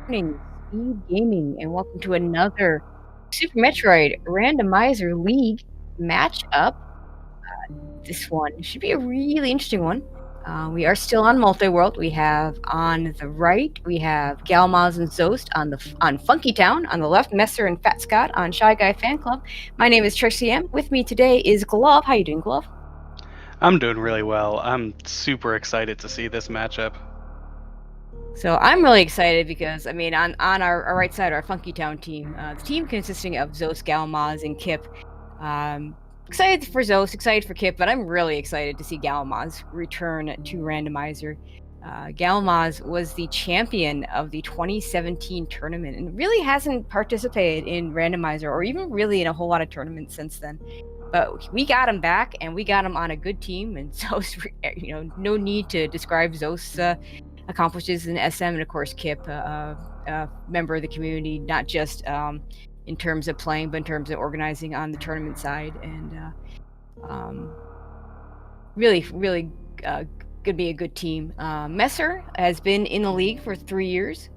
Morning, Speed Gaming, and welcome to another Super Metroid Randomizer League matchup. This one should be a really interesting one. We are still on multi-world. We have on the right, we have Galmaz and Zost on Funky Town. On the left, Messer and Fat Scott on Shy Guy Fan Club. My name is Trixie M. With me today is Glove. How you doing, Glove? I'm doing really well. I'm super excited to see this matchup. So I'm really excited because on our right side, our Funky Town team, the team consisting of Zos, Galmaz, and Kip. Um, Excited for Zos, excited for Kip, but I'm really excited to see Galmaz return to Randomizer. Galmaz was the champion of the 2017 tournament and really hasn't participated in Randomizer or even really in a whole lot of tournaments since then. But we got him back, and we got him on a good team. And Zos, no need to describe Zos accomplishes in SM, and of course Kip, a member of the community, not just in terms of playing, but in terms of organizing on the tournament side, and um, really could be a good team. Messer has been in the league for 3 years.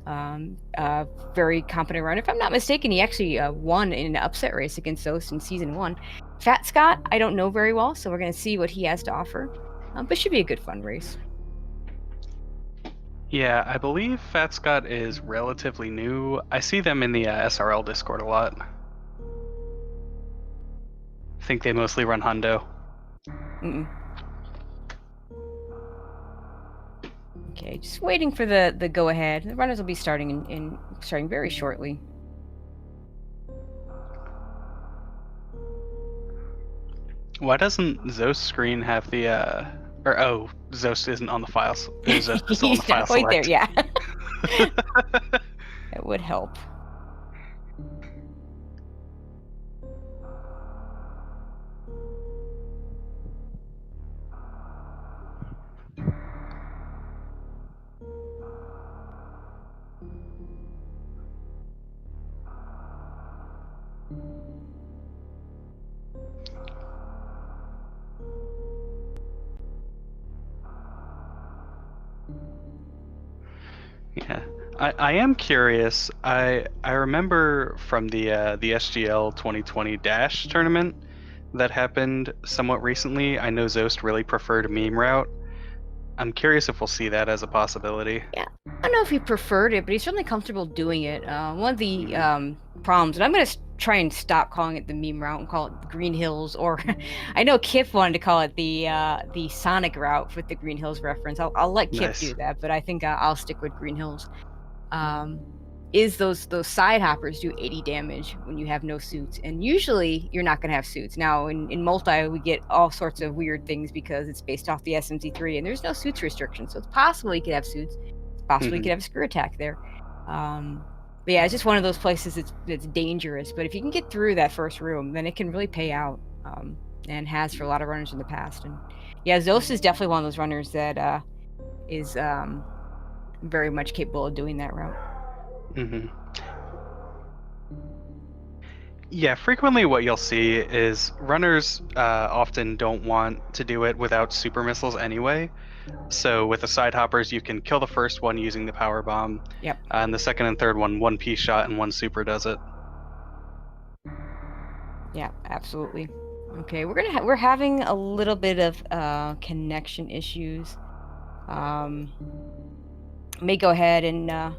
Very competent runner. If I'm not mistaken, he actually won in an upset race against Zost in season 1. Fat Scott, I don't know very well, so we're going to see what he has to offer. But should be a good fun race. Yeah, I believe Fat Scott is relatively new. I see them in the SRL Discord a lot. I think they mostly run Hundo. Mm-mm. Okay, just waiting for the go ahead. The runners will be starting starting very shortly. Why doesn't Zos screen have the Zos isn't on the files. Zos is still on the He's file not quite there, select. yeah. That would help. Yeah. I am curious. I remember from the SGL 2020 Dash tournament that happened somewhat recently. I know Zost really preferred a meme route. I'm curious if we'll see that as a possibility. Yeah, I don't know if he preferred it, but he's certainly comfortable doing it. One of the problems, and I'm going to try and stop calling it the meme route and call it the Green Hills, or I know Kip wanted to call it the Sonic route with the Green Hills reference. I'll let Kip Nice. do that, but I think I'll stick with Green Hills. Is those side hoppers do 80 damage when you have no suits, and usually you're not going to have suits. Now in multi we get all sorts of weird things because it's based off the SMZ3 and there's no suits restriction, so it's possible you could have suits, it's possible you could have a screw attack there. But yeah, it's just one of those places that's dangerous, but if you can get through that first room, then it can really pay out, and has for a lot of runners in the past. And yeah, Zos is definitely one of those runners that is very much capable of doing that route. Mm-hmm. Yeah, frequently what you'll see is runners often don't want to do it without super missiles anyway. So with the side hoppers, you can kill the first one using the power bomb, Yep. and the second and third one piece shot and one super does it. Yeah, absolutely. Okay, we're having a little bit of connection issues. May go ahead and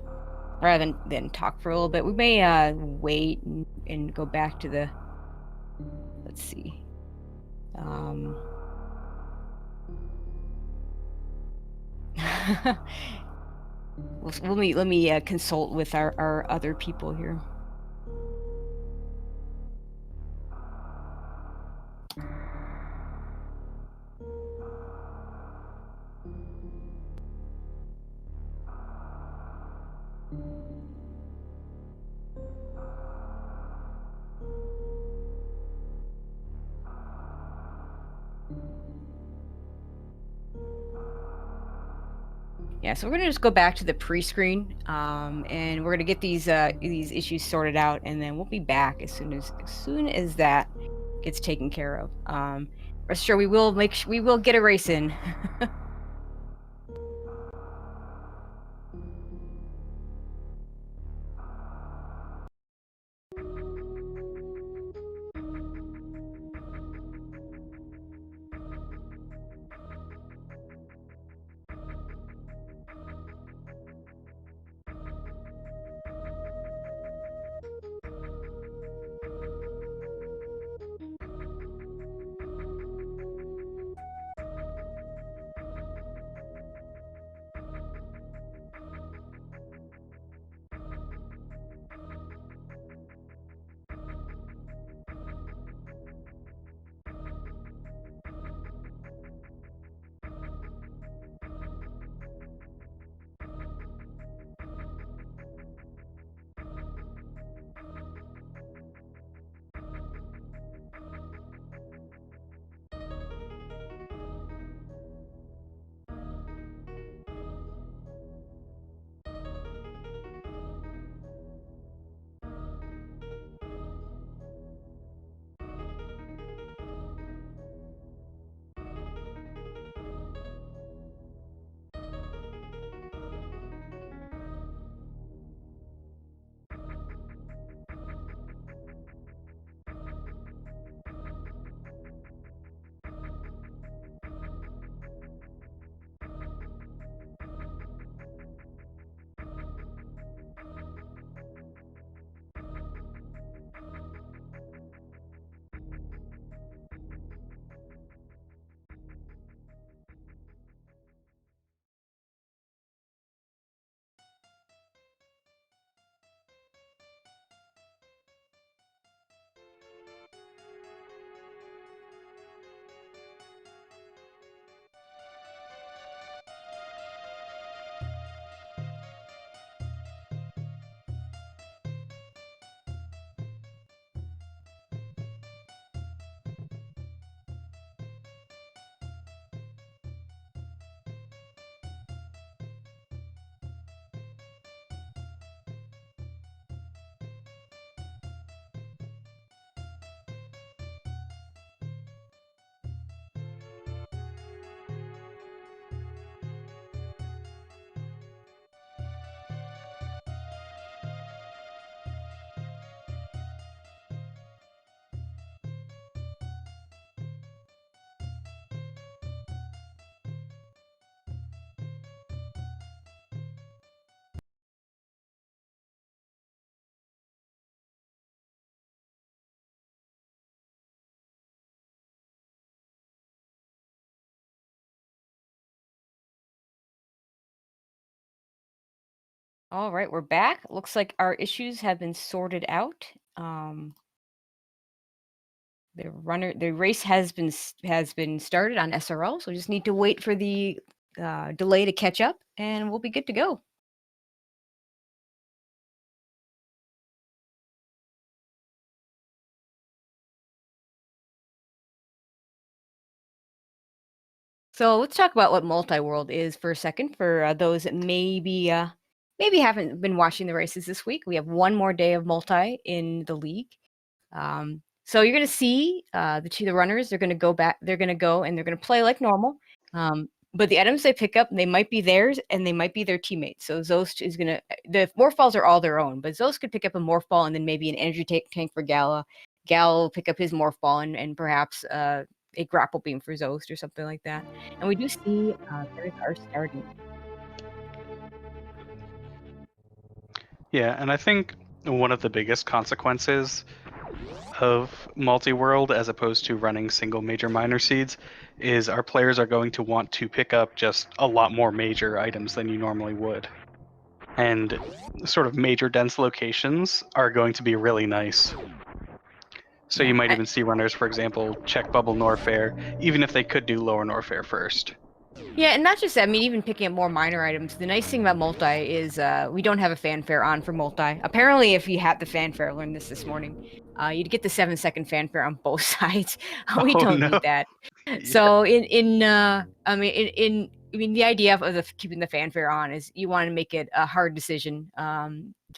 rather than talk for a little bit, we may wait and go back to the. Let's see. Let me consult with our other people here. Yeah, so we're gonna just go back to the pre-screen, and we're gonna get these issues sorted out, and then we'll be back as soon as that gets taken care of. Rest assured, we will get a race in. All right, we're back. Looks like our issues have been sorted out. Um, the race has been started on SRL, so we just need to wait for the delay to catch up, and we'll be good to go. So let's talk about what multi-world is for a second. For those that maybe haven't been watching the races this week, we have one more day of multi in the league. So you're going to see the runners. They're going to go back. They're going to go and they're going to play like normal. But the items they pick up, they might be theirs and they might be their teammates. So Zost is going to the morph balls are all their own, but Zost could pick up a morph ball and then maybe an energy tank for Gala. Gal will pick up his morph ball and perhaps a grapple beam for Zost or something like that. And we do see there are starting. Yeah, and I think one of the biggest consequences of multi-world as opposed to running single major minor seeds is our players are going to want to pick up just a lot more major items than you normally would. And sort of major dense locations are going to be really nice. So you might even see runners, for example, check Bubble Norfair, even if they could do Lower Norfair first. Yeah, and not just that. I mean, even picking up more minor items. The nice thing about multi is we don't have a fanfare on for multi. Apparently, if you had the fanfare, I learned this morning, you'd get the 7-second fanfare on both sides. We Oh, don't no. need that. Yeah. So I mean, the idea of keeping the fanfare on is you want to make it a hard decision,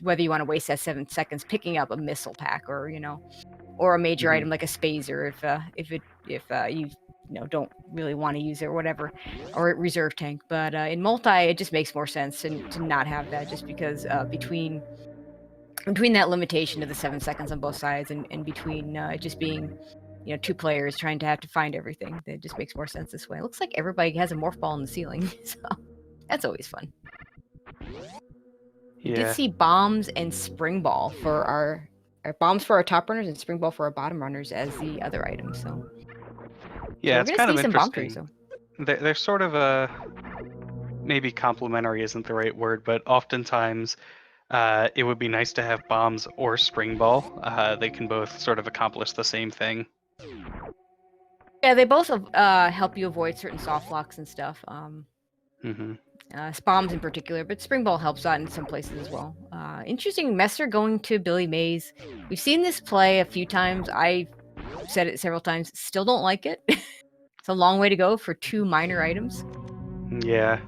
whether you want to waste that 7 seconds picking up a missile pack or a major item like a spazer if you don't really want to use it or whatever, or a reserve tank. But in multi, it just makes more sense to not have that, just because between that limitation of the 7 seconds on both sides and between just being two players trying to have to find everything, that just makes more sense this way. It looks like everybody has a morph ball in the ceiling, so that's always fun. We did see bombs and spring ball for our bombs for our top runners and spring ball for our bottom runners as the other items. So yeah, we're it's gonna kind see of some bomb interesting. trees. They're sort of maybe complimentary isn't the right word, but oftentimes it would be nice to have bombs or spring ball. They can both sort of accomplish the same thing. Yeah, they both help you avoid certain soft locks and stuff. Bombs in particular, but spring ball helps out in some places as well. Interesting, Messer going to Billy Mays. We've seen this play a few times. I've said it several times. Still don't like it. It's a long way to go for 2 minor items. Yeah.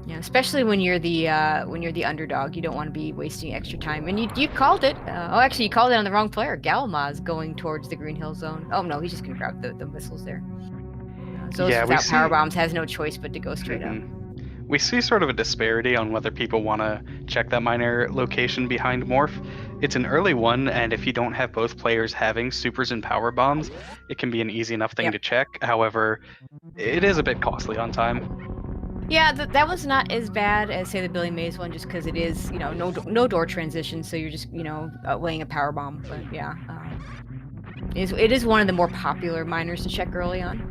Yeah, especially when you're the underdog, you don't want to be wasting extra time. And you called it. Actually, you called it on the wrong player. Galmaz going towards the Green Hill Zone. Oh no, he's just gonna grab the missiles there. So without power bombs has no choice but to go straight up. We see sort of a disparity on whether people want to check that minor location behind Morph. It's an early one, and if you don't have both players having supers and power bombs, it can be an easy enough thing to check. However, it is a bit costly on time. Yeah, that was not as bad as, say, the Billy Mays one, just because it is, no door transition, so you're just, laying a power bomb. But yeah, it is one of the more popular miners to check early on.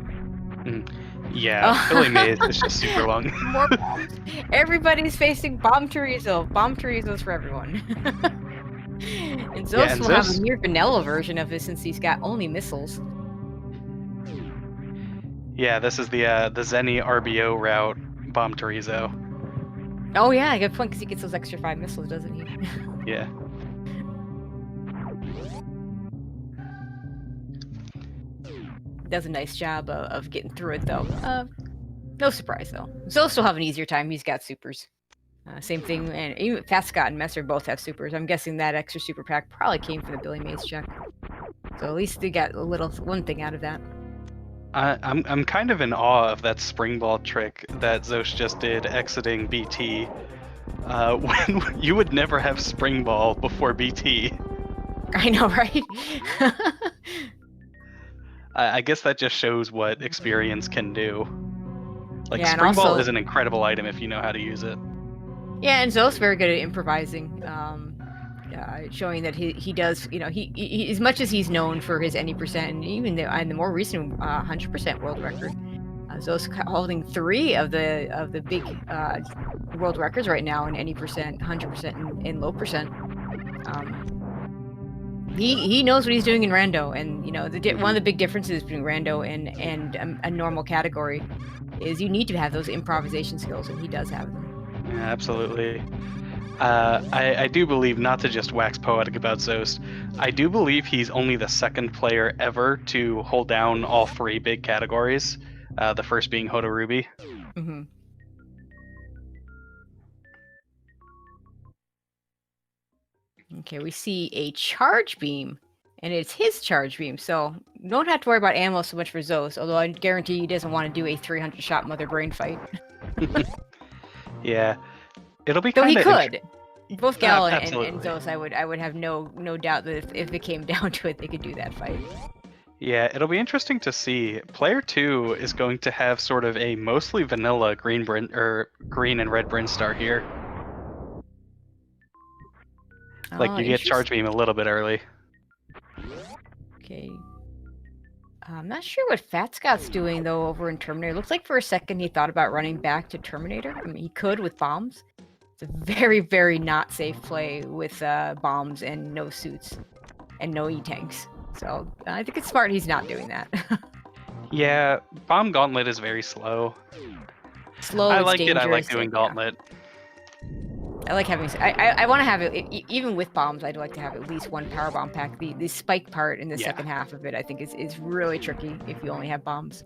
Yeah, Billy Mays is just super long. More bombs. Everybody's facing Bomb Chorizo. Bomb Chorizo's for everyone. And Zos will have a near vanilla version of this since he's got only missiles. Yeah, this is the Zenny RBO route, Bomb Chorizo. Oh yeah, good point, because he gets those extra 5 missiles, doesn't he? Yeah. Does a nice job of getting through it, though. No surprise, though. Zos will have an easier time. He's got supers. Same thing, and even Fast Scott and Messer both have supers. I'm guessing that extra super pack probably came from the Billy Mays check. So at least they got one thing out of that. I'm kind of in awe of that spring ball trick that Zosh just did exiting BT. When you would never have spring ball before BT. I know, right? I guess that just shows what experience can do. Like, yeah, spring ball is an incredible item if you know how to use it. Yeah, and Zo's very good at improvising. Showing that he does, he as much as he's known for his any percent, and even the more recent 100% world record, Zo's holding 3 of the big world records right now in any percent, 100% in low percent. He knows what he's doing in Rando, and you know one of the big differences between Rando and a normal category is you need to have those improvisation skills, and he does have them. Yeah, absolutely. I do believe, not to just wax poetic about Zost, I do believe he's only the second player ever to hold down all 3 big categories. The first being Hodorubi. Mm-hmm. Okay, we see a charge beam, and it's his charge beam, so you don't have to worry about ammo so much for Zos, although I guarantee he doesn't want to do a 300-shot Mother Brain fight. Yeah, it'll be Though kind he of could. Both Gal and absolutely. Zos, I would have no doubt that if it came down to it, they could do that fight. Yeah, it'll be interesting to see. Player 2 is going to have sort of a mostly vanilla green and red Brinstar here. Like you get charge beam a little bit early. Okay. I'm not sure what Fat Scott's doing though over in Terminator. Looks like for a second he thought about running back to Terminator. I mean, he could with bombs. It's a very, very not safe play with bombs and no suits and no E-tanks. So I think it's smart he's not doing that. Yeah, Bomb Gauntlet is very slow. Slow. I it's like it. I like dangerous, doing Gauntlet. I like having. I want to have it even with bombs. I'd like to have at least one power bomb pack. The spike part in the second half of it, I think, is really tricky if you only have bombs.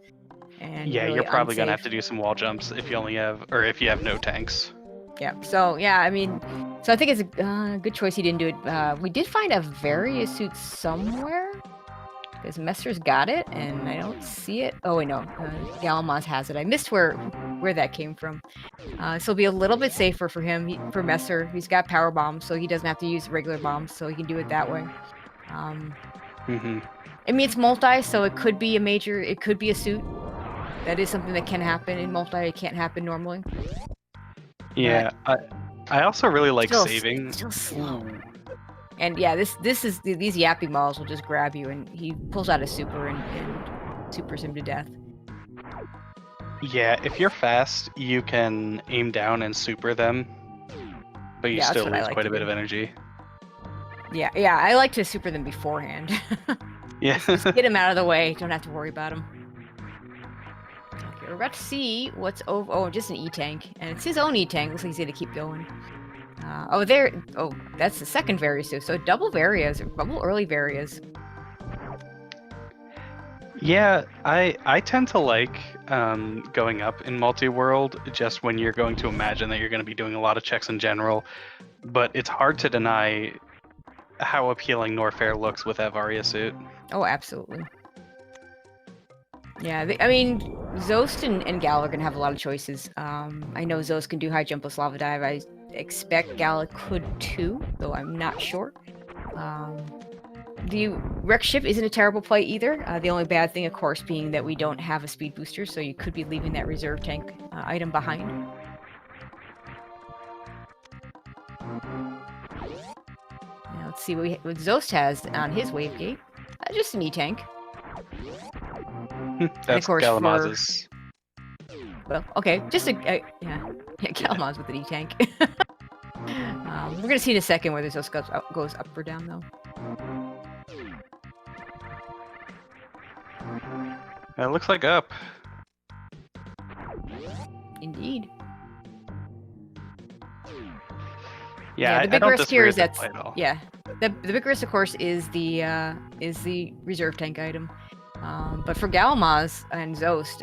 And yeah, really you're probably unsafe. gonna have to do some wall jumps if you only have, or if you have no tanks. Yeah. So yeah, I mean, so I think it's a good choice he didn't do it. We did find a various suit somewhere. Because Messer's got it, and I don't see it. Oh, wait, no. Galamaz has it. I missed where that came from. So it'll be a little bit safer for him, for Messer. He's got power bombs, so he doesn't have to use regular bombs, so he can do it that way. I mean, it's multi, so it could be it could be a suit. That is something that can happen in multi. It can't happen normally. Yeah, I also really like still, saving. Still slow. And yeah, these yappy models will just grab you, and he pulls out a super and supers him to death. Yeah, if you're fast, you can aim down and super them, but you still lose quite a bit of energy. Yeah, I like to super them beforehand. Yeah. just get him out of the way. Don't have to worry about him. Okay, we're about to see what's over. Oh, just an E-tank, and it's his own E-tank. Looks like he's gonna keep going. Oh, that's the second Various, so double Varias, double early Varias. Yeah, I tend to like going up in multi-world just when you're going to imagine that you're going to be doing a lot of checks in general, but it's hard to deny how appealing Norfair looks with that Varia suit. Oh, absolutely. Yeah, I mean, Zost and Gal are going to have a lot of choices. I know Zost can do high jump with lava dive. I expect Gal could too, though I'm not sure. The wreck ship isn't a terrible play either. The only bad thing, of course, being that we don't have a speed booster, so you could be leaving that reserve tank item behind. Now let's see what Zost has on his wave gate. Just an E-tank. That's Galamaz's. Well, okay, just Galamaz with an E-tank. We're gonna see in a second whether Zost goes up or down, though. It looks like up. Indeed. Yeah, the big risk here is the big risk, of course, is the reserve tank item. But for Galamaz and Zost,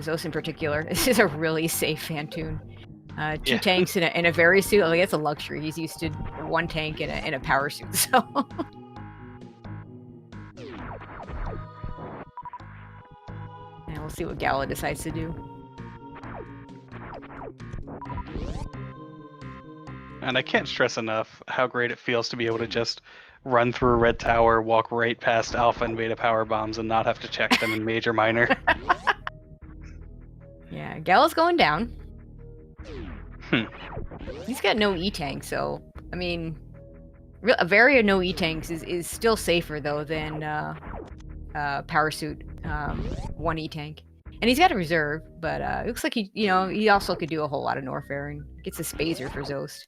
Zost in particular, this is a really safe Phantoon. Two tanks in a very suit. Like, it's a luxury. He's used to one tank in a power suit. So. And we'll see what Gala decides to do. And I can't stress enough how great it feels to be able to just run through a red tower, walk right past alpha and beta power bombs, and not have to check them in major minor. Yeah, Gala's going down. He's got no E-tank, so I mean, a Varia no E-tanks is still safer though than power suit one E-tank. And he's got a reserve, but it looks like he also could do a whole lot of Norfair and gets a Spazer for Zost.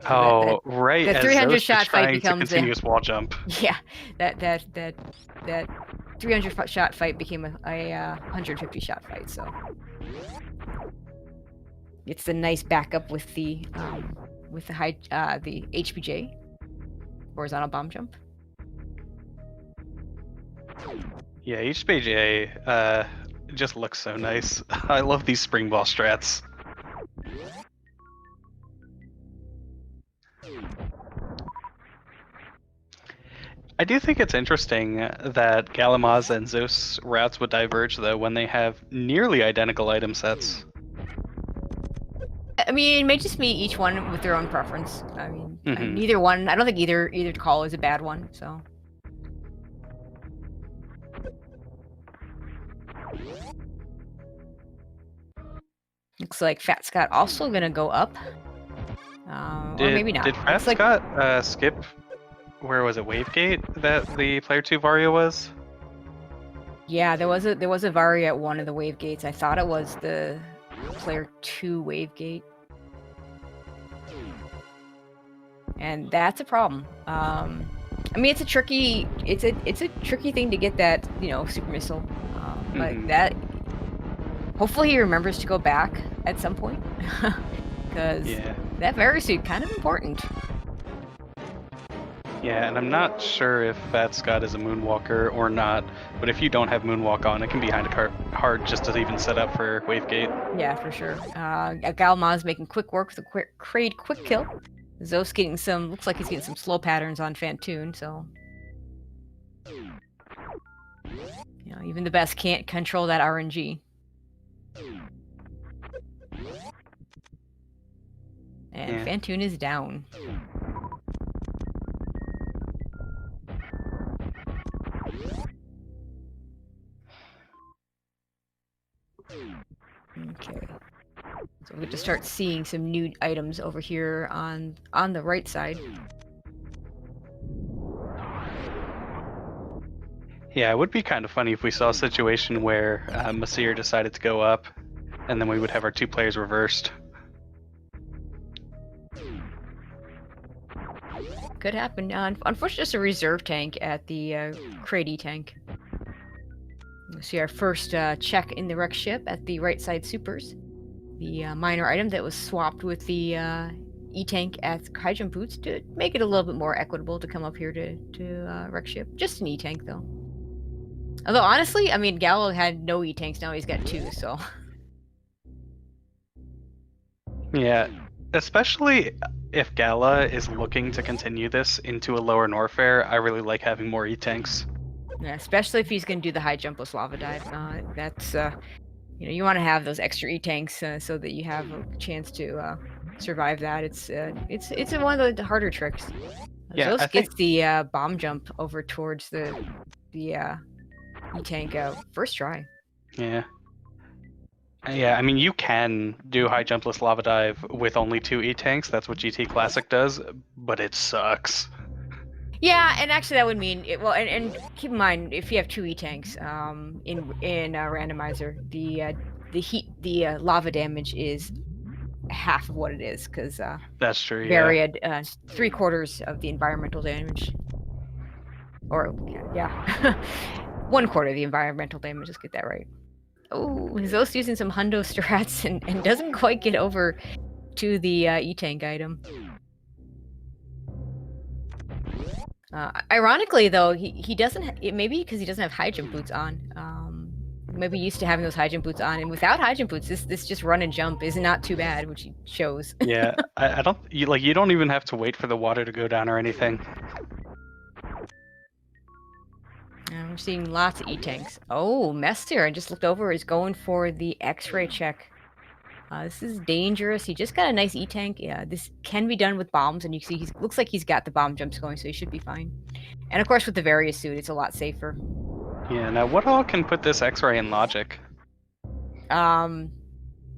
So Oh, right, that as 300 Zost is shot fight trying to becomes continuous wall jump. yeah, that 300 shot fight became a 150 shot fight. So it's the nice backup with the the HPJ, horizontal bomb jump. Yeah, HPJ just looks so nice. I love these spring ball strats. I do think it's interesting that Galamaz and Zeus routes would diverge, though, when they have nearly identical item sets. I mean, it may just be each one with their own preference. I mean, Mhm. neither one. I don't think either call is a bad one. So. Looks like Fat Scott also gonna go up. Or maybe not. Did Fat Looks Scott skip, where was it, Wavegate, that the player 2 Vario was? Yeah, there was a Varia at one of the wave gates. I thought it was the player 2 wave gate. And that's a problem. I mean, it's a tricky thing to get that, super missile. But that, hopefully he remembers to go back at some point, because that Varisuit kind of important. Yeah, and I'm not sure if Fat Scott is a Moonwalker or not, but if you don't have Moonwalk on, it can be kind of hard just to even set up for Wavegate. Yeah, for sure. Galmaz making quick work with a quick kill. Zos getting looks like he's getting some slow patterns on Fantoon, so. Even the best can't control that RNG. And Fantoon is down. Okay. So we have to start seeing some new items over here on the right side. Yeah, it would be kind of funny if we saw a situation where Masir decided to go up, and then we would have our two players reversed. Could happen. Unfortunately, just a reserve tank at the Crady tank. We'll see our first check in the wreck ship at the right side supers. The minor item that was swapped with the E-tank at high jump boots to make it a little bit more equitable to come up here to wreck ship. Just an E-tank though. Although honestly, I mean, Gallo had no E-tanks, now he's got 2, so. Yeah, especially if Gala is looking to continue this into a lower Norfair, I really like having more E-tanks. Yeah, especially if he's going to do the high jump with lava dive. That's you want to have those extra E-tanks so that you have a chance to survive that. It's one of the harder tricks. Yeah, Zos gets the bomb jump over towards the E-tank first try. Yeah. Yeah, I mean, you can do high jumpless lava dive with only 2 E-tanks. That's what GT Classic does, but it sucks. Yeah, and actually that would mean and keep in mind, if you have 2 E-tanks in randomizer, the lava damage is half of what it is, because that's true. Varied 3/4 of the environmental damage, or yeah, 1/4 of the environmental damage. Let's get that right. Oh, Zos using some hundo strats and doesn't quite get over to the E-tank item. Ironically, though, he doesn't. Maybe because he doesn't have high jump boots on. Maybe used to having those high jump boots on, and without high jump boots, this just run and jump is not too bad, which he shows. Yeah, I don't you don't even have to wait for the water to go down or anything. We're seeing lots of E-tanks. Oh, Mester, I just looked over, is going for the X-ray check. This is dangerous. He just got a nice E-tank. Yeah, this can be done with bombs, and you see he looks like he's got the bomb jumps going, so he should be fine. And of course, with the various suit, it's a lot safer. Yeah. Now, what all can put this X-ray in logic?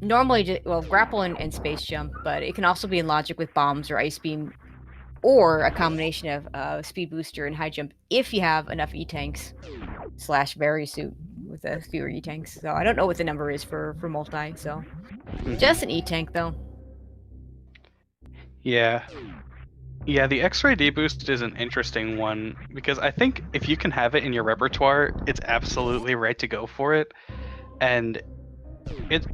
Normally, grapple and space jump, but it can also be in logic with bombs or ice beam, or a combination of speed booster and high jump if you have enough E-tanks / various suit. with fewer E-tanks. So I don't know what the number is for multi. So Mhm. just an E-tank though. Yeah. Yeah, the X-ray deboost is an interesting one because I think if you can have it in your repertoire, it's absolutely right to go for it. And it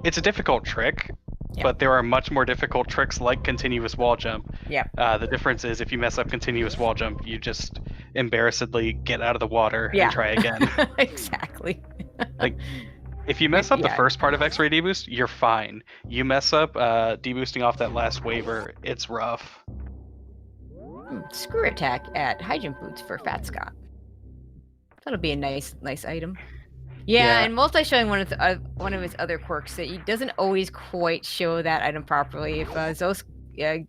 it's a difficult trick, Yeah. but there are much more difficult tricks like continuous wall jump. Yeah. The difference is if you mess up continuous wall jump, you just embarrassedly get out of the water Yeah. and try again. Exactly. Like if you mess up the Yeah. first part of X-ray deboost, you're fine. You mess up deboosting off that last waiver, it's rough. Screw attack at high jump boots for Fat Scott. That'll be a nice item. Yeah, Yeah. and multi showing one of his other quirks that he doesn't always quite show that item properly. If Zos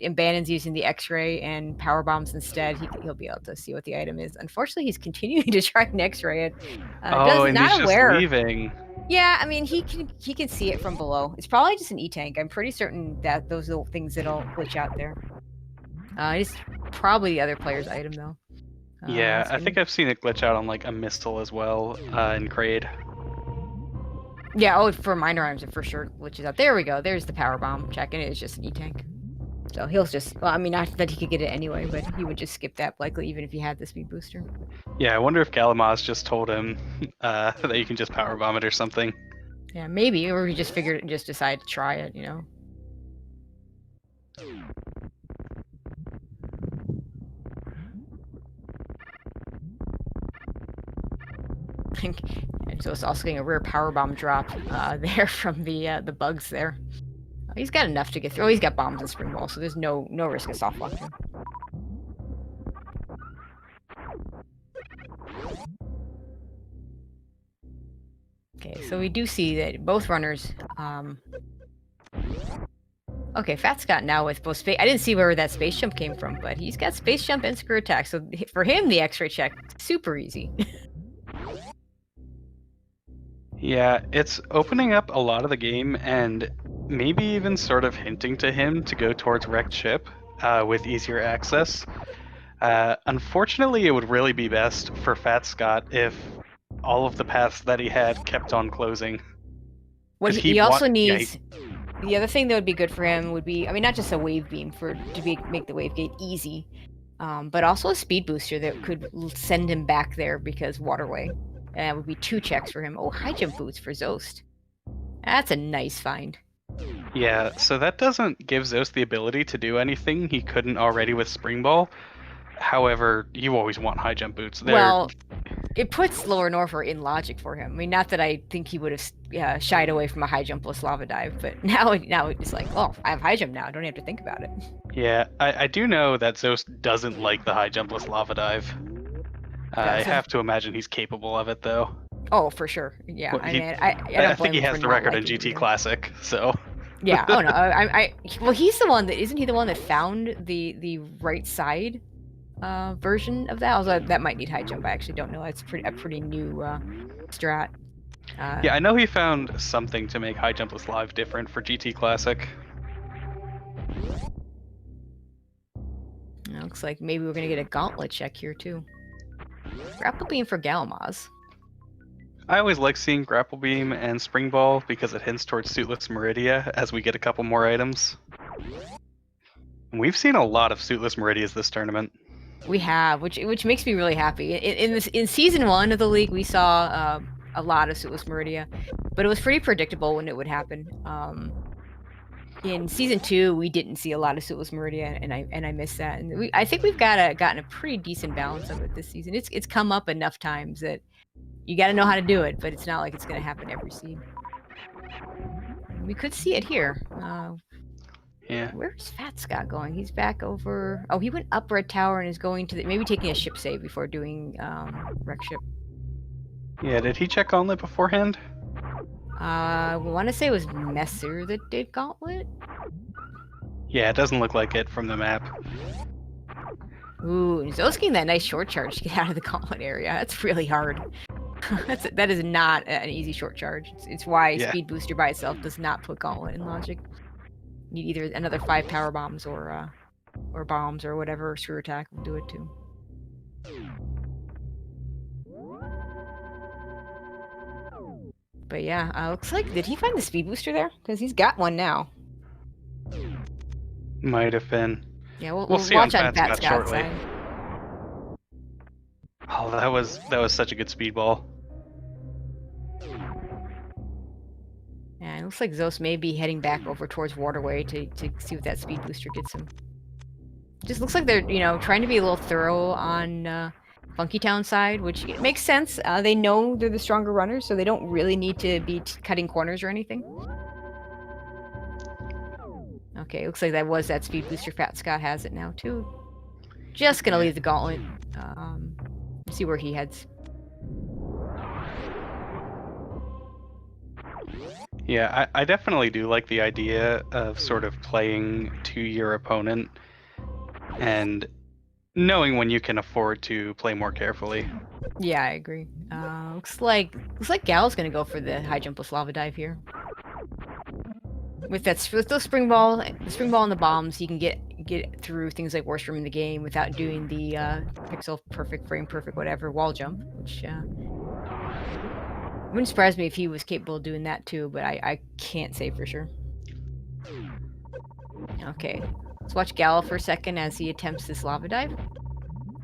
abandons using the X-ray and power bombs instead, he'll be able to see what the item is. Unfortunately, he's continuing to try and X-ray it. Oh, and he's Not just aware. leaving. Yeah, I mean he can see it from below. It's probably just an E-tank. I'm pretty certain that those are the things that'll glitch out there. It's probably the other player's item though. Yeah, I think I've seen it glitch out on like a missile as well in Kraid. Yeah, oh, for minor items, it for sure glitches out. There we go. There's the power bomb. Checking it is just an E-tank. So he'll just, well, I mean, not that he could get it anyway, but he would just skip that likely even if he had the speed booster. Yeah, I wonder if Galamaz just told him that you can just power bomb it or something. Yeah, maybe, or he just figured it and just decided to try it, you know? And so it's also getting a rare power bomb drop there from the bugs there. He's got enough to get through. Oh, he's got bombs and spring balls, so there's no risk of soft lock. Okay, so we do see that both runners. Okay, Fat Scott now with both space. I didn't see where that space jump came from, but he's got space jump and screw attack. So for him, the X-ray check super easy. Yeah, it's opening up a lot of the game and maybe even sort of hinting to him to go towards wrecked ship with easier access. Unfortunately, it would really be best for Fat Scott if all of the paths that he had kept on closing. What he also needs. The other thing that would be good for him would be, I mean, not just a wave beam make the wave gate easy, but also a speed booster that could send him back there because waterway. And that would be 2 checks for him. Oh, high jump boots for Zost. That's a nice find. Yeah, so that doesn't give Zost the ability to do anything he couldn't already with Spring Ball. However, you always want high jump boots. Well, it puts Lower Norfolk in logic for him. I mean, not that I think he would have shied away from a high jumpless lava dive, but now it's like, oh, I have high jump now. I don't have to think about it. Yeah, I do know that Zost doesn't like the high jumpless lava dive. I have to imagine he's capable of it, though. Oh, for sure. Yeah, Well, I think he has the record in GT Classic, so. Yeah. Oh no. Well, he's the one that isn't he the one that found the right side version of that? Although that might need high jump. I actually don't know. It's a pretty new strat. Yeah, I know he found something to make high jumpless live different for GT Classic. Looks like maybe we're gonna get a gauntlet check here too. Grapple beam for Galamaz. I always like seeing Grapple Beam and Spring Ball because it hints towards Suitless Meridia as we get a couple more items. We've seen a lot of Suitless Meridias this tournament. We have, which makes me really happy. In season 1 of the league, we saw a lot of Suitless Meridia, but it was pretty predictable when it would happen. In season 2, we didn't see a lot of Suitless Meridia, and I missed that. And I think we've gotten a pretty decent balance of it this season. It's come up enough times that you got to know how to do it, but it's not like it's going to happen every seed. We could see it here. Yeah. Where's Fat Scott going? He's back over. Oh, he went up Red Tower and is going to maybe taking a ship save before doing wreck ship. Yeah. Did he check Gauntlet beforehand? I want to say it was Messer that did Gauntlet. Yeah, it doesn't look like it from the map. Ooh, and Zo's getting that nice short charge to get out of the Gauntlet area. That's really hard. That is not an easy short charge. It's why Speed Booster by itself does not put Gauntlet in logic. You need either another 5 power bombs or bombs or whatever. Screw attack will do it too. But yeah, looks like, did he find the speed booster there? Because he's got one now. Might have been. Yeah, We'll we'll see on watch on Fat Fat Scott Scott's shortly. side. Oh, that was such a good speedball. Yeah, it looks like Zos may be heading back over towards Waterway to see what that speed booster gets him. Just looks like they're, trying to be a little thorough on Funky Town side, which makes sense. They know they're the stronger runners, so they don't really need to be cutting corners or anything. Okay, looks like that was that speed booster. Fat Scott has it now, too. Just gonna leave the gauntlet. See where he heads. Yeah, I definitely do like the idea of sort of playing to your opponent and knowing when you can afford to play more carefully. Yeah, I agree. Looks like Gal's gonna go for the high jump with lava dive here. With the spring ball and the bombs, he can get through things like worst room in the game without doing the pixel perfect, frame perfect, whatever wall jump. Which wouldn't surprise me if he was capable of doing that too, but I can't say for sure. Okay, let's watch Gal for a second as he attempts this lava dive.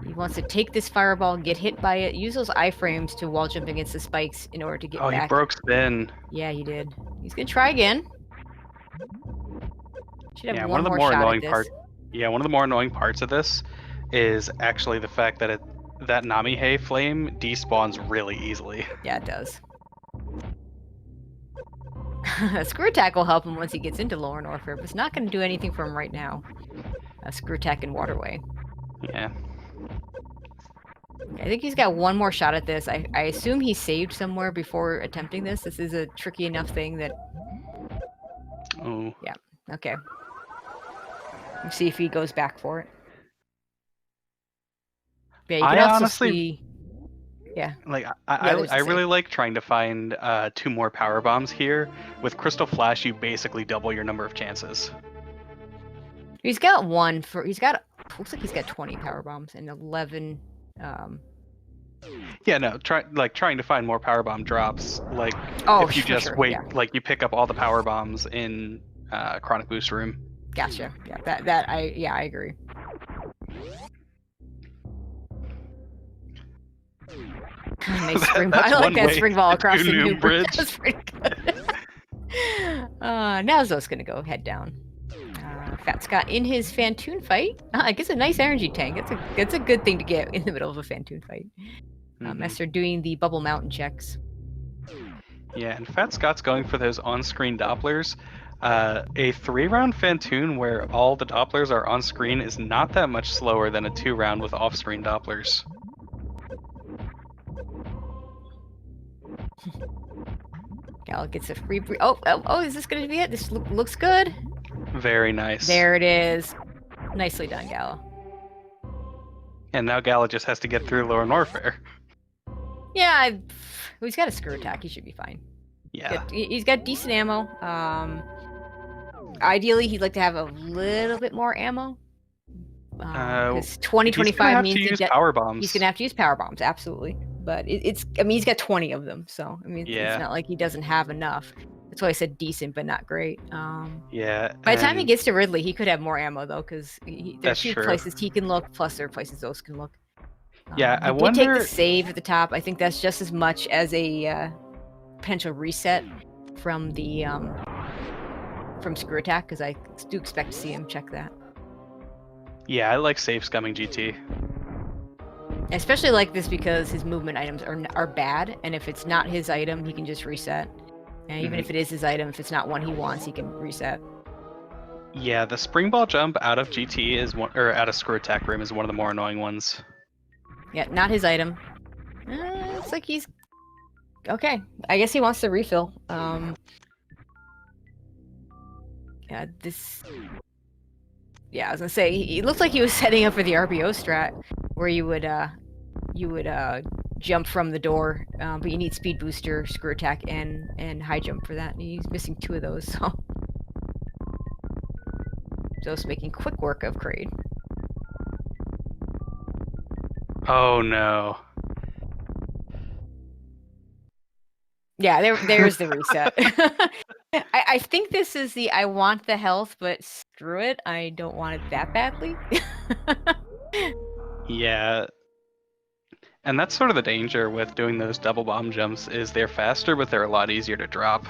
He wants to take this fireball, get hit by it, use those iframes to wall jump against the spikes in order to get back. He broke spin. Yeah, he did. He's gonna try again. Should have one of the more more shot annoying at this. parts. Yeah, one of the more annoying parts of this is actually the fact that that Namihe flame despawns really easily. Yeah, it does. Screw attack will help him once he gets into Lower Norfair, but it's not going to do anything for him right now. Screw attack and Waterway. Yeah. I think he's got one more shot at this. I assume he saved somewhere before attempting this. This is a tricky enough thing that... Oh. Yeah, okay. Let's see if he goes back for it. Yeah, you can also honestly... see... Yeah. Like I really like trying to find 2 more power bombs here. With Crystal Flash, you basically double your number of chances. He's got one for. He's got. Looks like he's got 20 power bombs and 11. Yeah, no. Trying to find more power bomb drops. Like if you just wait, like you pick up all the power bombs in Chronic Boost Room. Gotcha. Yeah, I agree. Nice spring ball. I like that spring ball across the new bridge. That's pretty good. Now Zo's gonna go head down. Fat Scott in his Fantoon fight. I guess a nice energy tank. That's a good thing to get in the middle of a Fantoon fight. As they're doing the bubble mountain checks. Yeah, and Fat Scott's going for those on-screen Dopplers. A 3-round Fantoon where all the Dopplers are on screen is not that much slower than a 2-round with off-screen Dopplers. Gal gets a free... Oh, is this going to be it? This looks good. Very nice. There it is. Nicely done, Gala. And now Gala just has to get through Lower Norfair. Yeah, he's got a screw attack. He should be fine. Yeah. He's got decent ammo. Ideally, he'd like to have a little bit more ammo. Because 2025 means he's gonna have to use power bombs. He's gonna have to use power bombs, absolutely. But I mean, he's got 20 of them, so I mean, it's not like he doesn't have enough. That's why I said decent, but not great. Yeah. By the time he gets to Ridley, he could have more ammo though, because there's 2 true. places he can look, plus there are places those can look. Yeah, I wonder. wonder. Take the save at the top. I think that's just as much as a potential reset from the from Screw Attack, because I do expect to see him check that. Yeah, I like save scumming GT. I especially like this because his movement items are bad, and if it's not his item, he can just reset. And even if it is his item, if it's not one he wants, he can reset. Yeah, the spring ball jump out of GT is one, or out of Screw Attack Room is one of the more annoying ones. Yeah, not his item. It's like he's okay. I guess he wants to refill. Yeah, this. Yeah, I was gonna say he looks like he was setting up for the RBO strat, where you would jump from the door, but you need speed booster, screw attack, and high jump for that. And he's missing 2 of those, so just making quick work of Kraid. Oh no. Yeah, there's the reset. I think this is the I want the health, but screw it, I don't want it that badly. Yeah, and that's sort of the danger with doing those double bomb jumps is they're faster, but they're a lot easier to drop.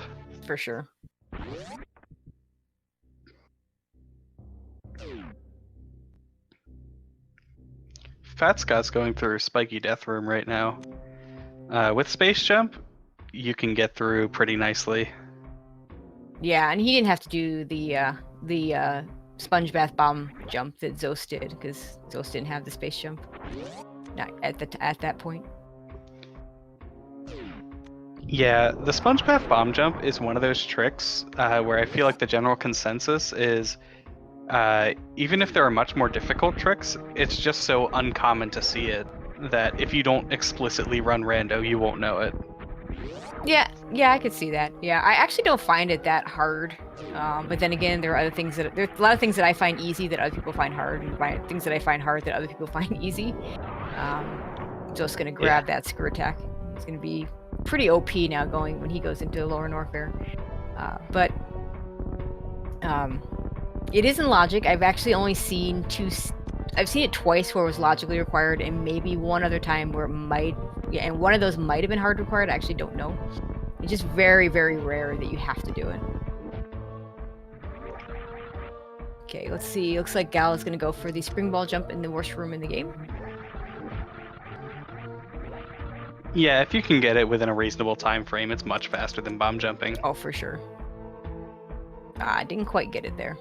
For sure. Fat Scott's going through Spiky Death Room right now. With Space Jump, you can get through pretty nicely. Yeah, and he didn't have to do the sponge bath bomb jump that Zos did because Zos didn't have the space jump. Not at that point. Yeah, the Sponge Bath Bomb Jump is one of those tricks where I feel like the general consensus is even if there are much more difficult tricks, it's just so uncommon to see it that if you don't explicitly run Rando, you won't know it. Yeah, I could see that. Yeah, I actually don't find it that hard. But then again, there are other things there's a lot of things that I find easy that other people find hard, and things that I find hard that other people find easy. Just gonna grab that screw attack. He's gonna be pretty OP now when he goes into Lower Norfair. But it is in logic. I've actually only seen I've seen it twice where it was logically required, and maybe one other time where it might. Yeah, and one of those might have been hard required. I actually don't know. It's just very, very rare that you have to do it. Okay, let's see. Looks like Gal is going to go for the spring ball jump in the worst room in the game. Yeah, if you can get it within a reasonable time frame, it's much faster than bomb jumping. Oh, for sure. I didn't quite get it there.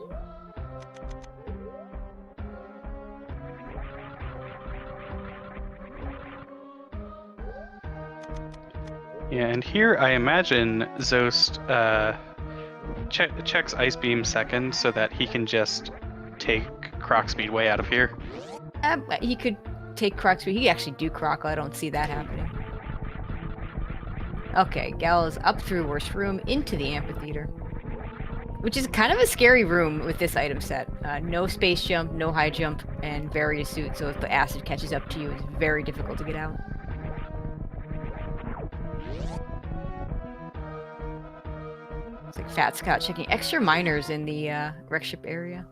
Yeah, and here I imagine Zost checks Ice Beam second so that he can just take Croc Speedway out of here. He could take Croc Speed. He could actually do Croc. I don't see that happening. Okay, Gal is up through worst room into the amphitheater, which is kind of a scary room with this item set. No space jump, no high jump, and various suits. So if the acid catches up to you, it's very difficult to get out. It's like Fat Scott checking extra miners in the wreck ship area.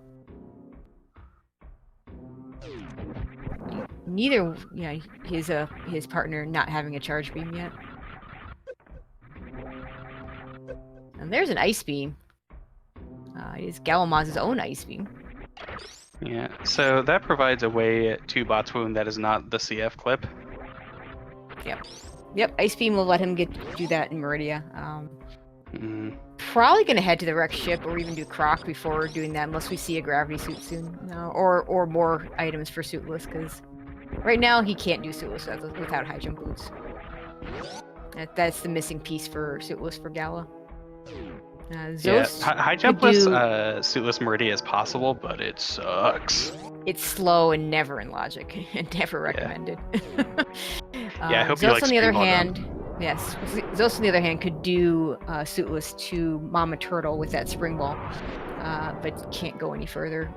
Neither, his partner not having a charge beam yet. And there's an ice beam. It is Galamaz's own ice beam. Yeah, so that provides a way to Bot's Wound that is not the CF clip. Yep, ice beam will let him do that in Meridia. Probably gonna head to the wreck ship or even do Croc before doing that, unless we see a gravity suit soon, or more items for suitless, because right now he can't do suitless without high jump boots. That's the missing piece for suitless for Gala. High jumpless suitless Meridia is possible, but it sucks. It's slow and never in logic, and never recommended. I hope Zos you like on the other Spring Ball hand, Jump. yes, Zos on the other hand could do suitless to Mama Turtle with that spring ball, but can't go any further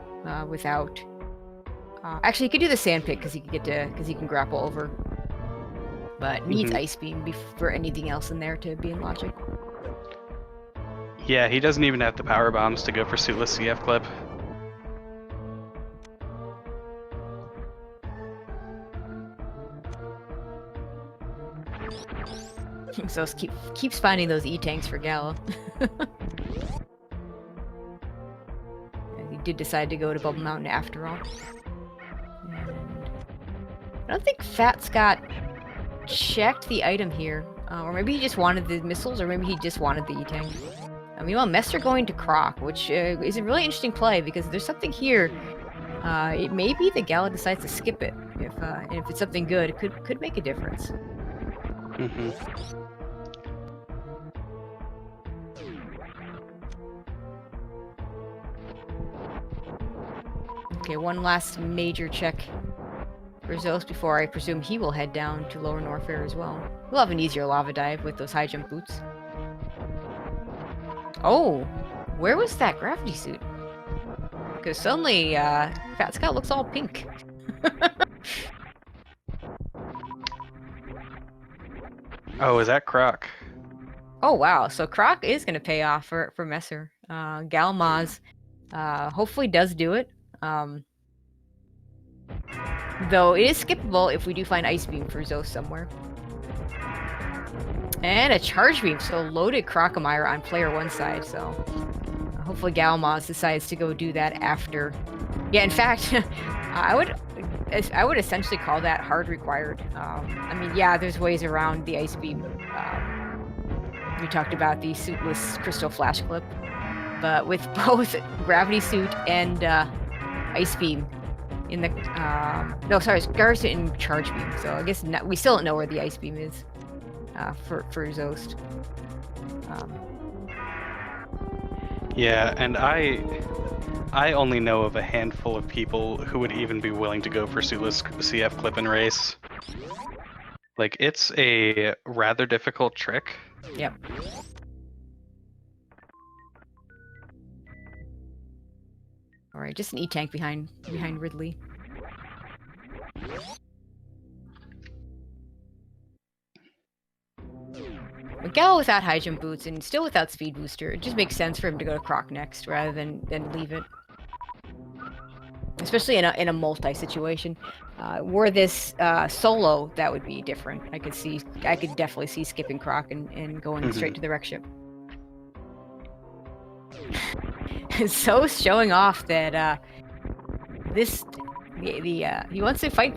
without. Actually, he could do the sand pick because he can grapple over, but needs ice beam for anything else in there to be in logic. Yeah, he doesn't even have the power bombs to go for suitless CF clip. So keeps finding those E-tanks for Gala. He did decide to go to Bubble Mountain after all. And I don't think Fat Scott checked the item here. Or maybe he just wanted the missiles, or maybe he just wanted the E-tank. Meanwhile, Mester going to Croc, which is a really interesting play because there's something here. It may be that Gala decides to skip it. And if it's something good, it could make a difference. Okay, one last major check for Zos before I presume he will head down to Lower Norfair as well. We'll have an easier lava dive with those high jump boots. Oh, where was that gravity suit? Because suddenly, Fat Scott looks all pink. Oh, is that Croc? Oh wow, so Croc is gonna pay off for Messer. Galmaz hopefully does do it. Though it is skippable if we do find Ice Beam for Zoe somewhere. And a Charge Beam, so loaded Crocomire on player 1 side, so hopefully Galmaz decides to go do that after. Yeah, in fact, I would essentially call that hard required. I mean, yeah, there's ways around the Ice Beam. We talked about the suitless Crystal Flash Clip, but with both Gravity Suit and Ice Beam in the no, sorry, Scar Suit and Charge Beam. So I guess we still don't know where the Ice Beam is for Zost. Yeah, and I only know of a handful of people who would even be willing to go for suitless CF Clip and Race. Like, it's a rather difficult trick. Yep. All right, just an E-Tank behind Ridley. Gal without high jump boots and still without speed booster, it just makes sense for him to go to Croc next rather than leave it. Especially in a multi situation. Were this solo, that would be different. I could definitely see skipping Croc and going straight to the wreck ship. So showing off that he wants to fight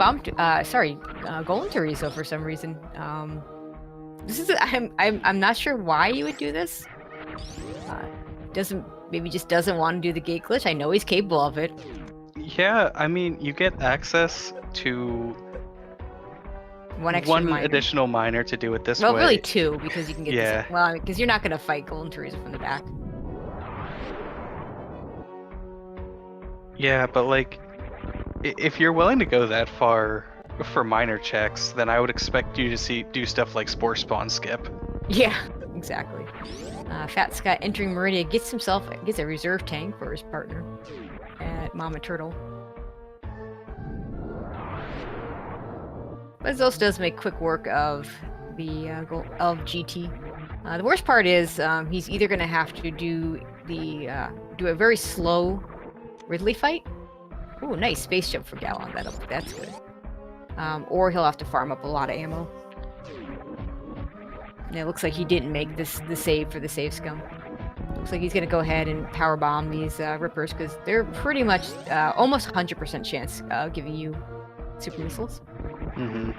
Golden Teresa for some reason. I'm not sure why he would do this. Maybe just doesn't want to do the gate glitch. I know he's capable of it. Yeah, I mean, you get access to one additional miner to do it this way. Well, really two, because you can get because you're not going to fight Golden Teresa from the back. Yeah, but like, if you're willing to go that far for minor checks, then I would expect you to do stuff like Spore Spawn skip. Yeah, exactly. Fat Scott entering Meridia gets a reserve tank for his partner at Mama Turtle. But Zos does make quick work of the GT. The worst part is he's either going to have to do a very slow Ridley fight. Ooh, nice space jump for Gallon. That's good. Or he'll have to farm up a lot of ammo. And it looks like he didn't make the save for the save scum. Looks like he's going to go ahead and power bomb these Rippers because they're pretty much almost 100% chance of giving you super missiles. Mm-hmm.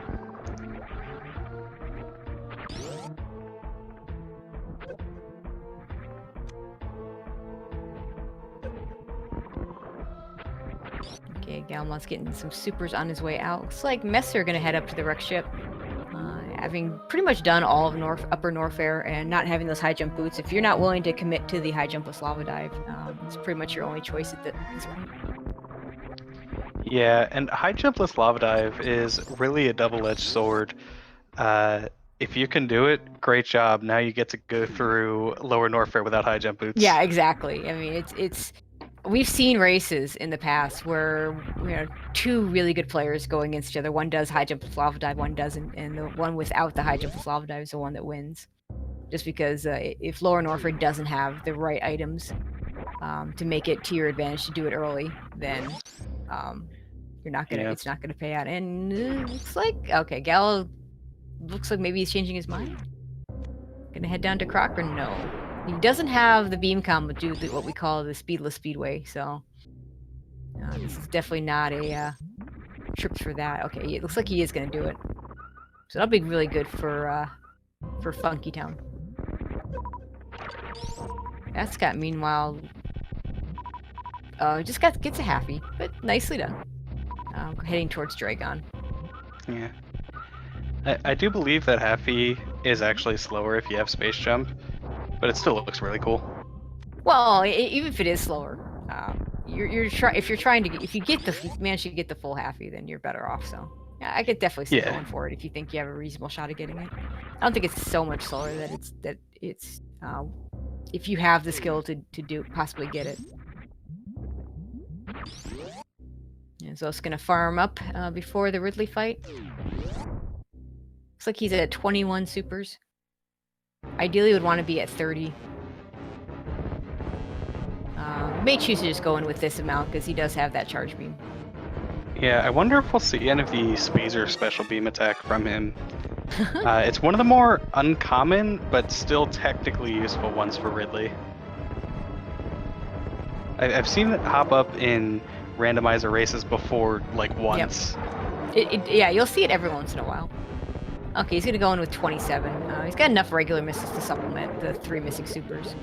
Okay, Galmon's getting some supers on his way out. Looks like Messer gonna head up to the wreck ship, having pretty much done all of Upper Norfair and not having those high jump boots. If you're not willing to commit to the high jumpless lava dive, it's pretty much your only choice at this point. Yeah, and high jumpless lava dive is really a double-edged sword. If you can do it, great job. Now you get to go through Lower Norfair without high jump boots. Yeah, exactly. I mean, it's we've seen races in the past where two really good players go against each other. One does high jump lava dive, one doesn't, and the one without the high jump lava dive is the one that wins. Just because if Lower Norfolk doesn't have the right items to make it to your advantage to do it early, then you're not gonna. It's not gonna pay out. And looks like Gallo looks like maybe he's changing his mind. Gonna head down to Croc or no? He doesn't have the beam combo to do what we call the speedless speedway, so this is definitely not a trip for that. Okay, it looks like he is going to do it, so that'll be really good for Funky Town. That Scott, meanwhile, just gets a halfie, but nicely done. Heading towards Dragon. Yeah, I do believe that halfie is actually slower if you have space jump. But it still looks really cool. Well, even if it is slower, if you manage to get the full halfie, then you're better off. So yeah, I could definitely see going for it if you think you have a reasonable shot of getting it. I don't think it's so much slower that it's if you have the skill to possibly get it. Yeah, so it's gonna farm up before the Ridley fight. Looks like he's at 21 supers. Ideally, would want to be at 30. May choose to just go in with this amount because he does have that charge beam. Yeah, I wonder if we'll see any of the Spazer special beam attack from him. It's one of the more uncommon, but still technically useful ones for Ridley. I've seen it hop up in randomizer races before, like once. Yeah, you'll see it every once in a while. Okay, he's gonna go in with 27. He's got enough regular misses to supplement the 3 missing supers.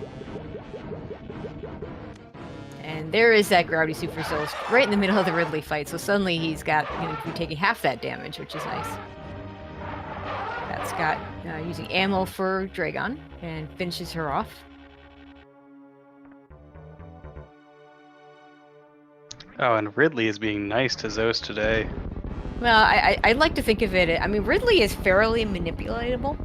And there is that gravity super soul right in the middle of the Ridley fight, so suddenly he's got going to be taking half that damage, which is nice. That's got using ammo for Dragon and finishes her off. Oh, and Ridley is being nice to Zeus today. Well, I like to think of it. I mean, Ridley is fairly manipulatable.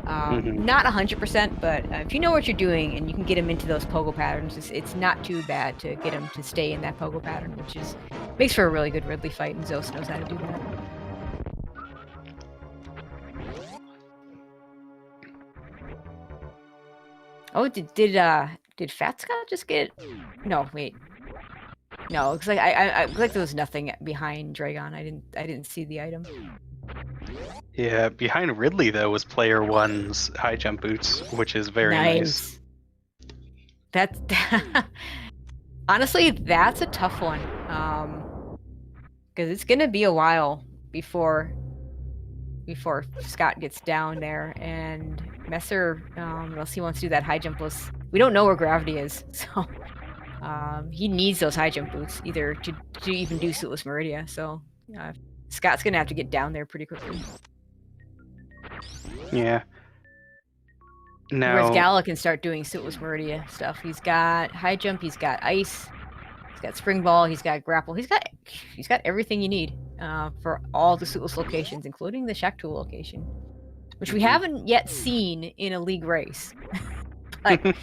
Not 100%, but if you know what you're doing and you can get him into those pogo patterns, it's not too bad to get him to stay in that pogo pattern, which makes for a really good Ridley fight, and Zeus knows how to do that. Oh, did Fat Scott just get it? No, wait. No, because I like there was nothing behind Dragon. I didn't see the item. Yeah, behind Ridley though was player one's high jump boots, which is very nice. That's honestly, that's a tough one. Because it's gonna be a while before Scott gets down there, and Messer, unless he wants to do that high jump, we don't know where gravity is, so he needs those high jump boots either to even do Suitless Meridia. So Scott's gonna have to get down there pretty quickly. Yeah. Now, whereas Gala can start doing Suitless Meridia stuff. He's got high jump, he's got ice, he's got spring ball, he's got grapple, he's got everything you need for all the Suitless locations, including the Shaktul location, which we haven't yet seen in a league race. But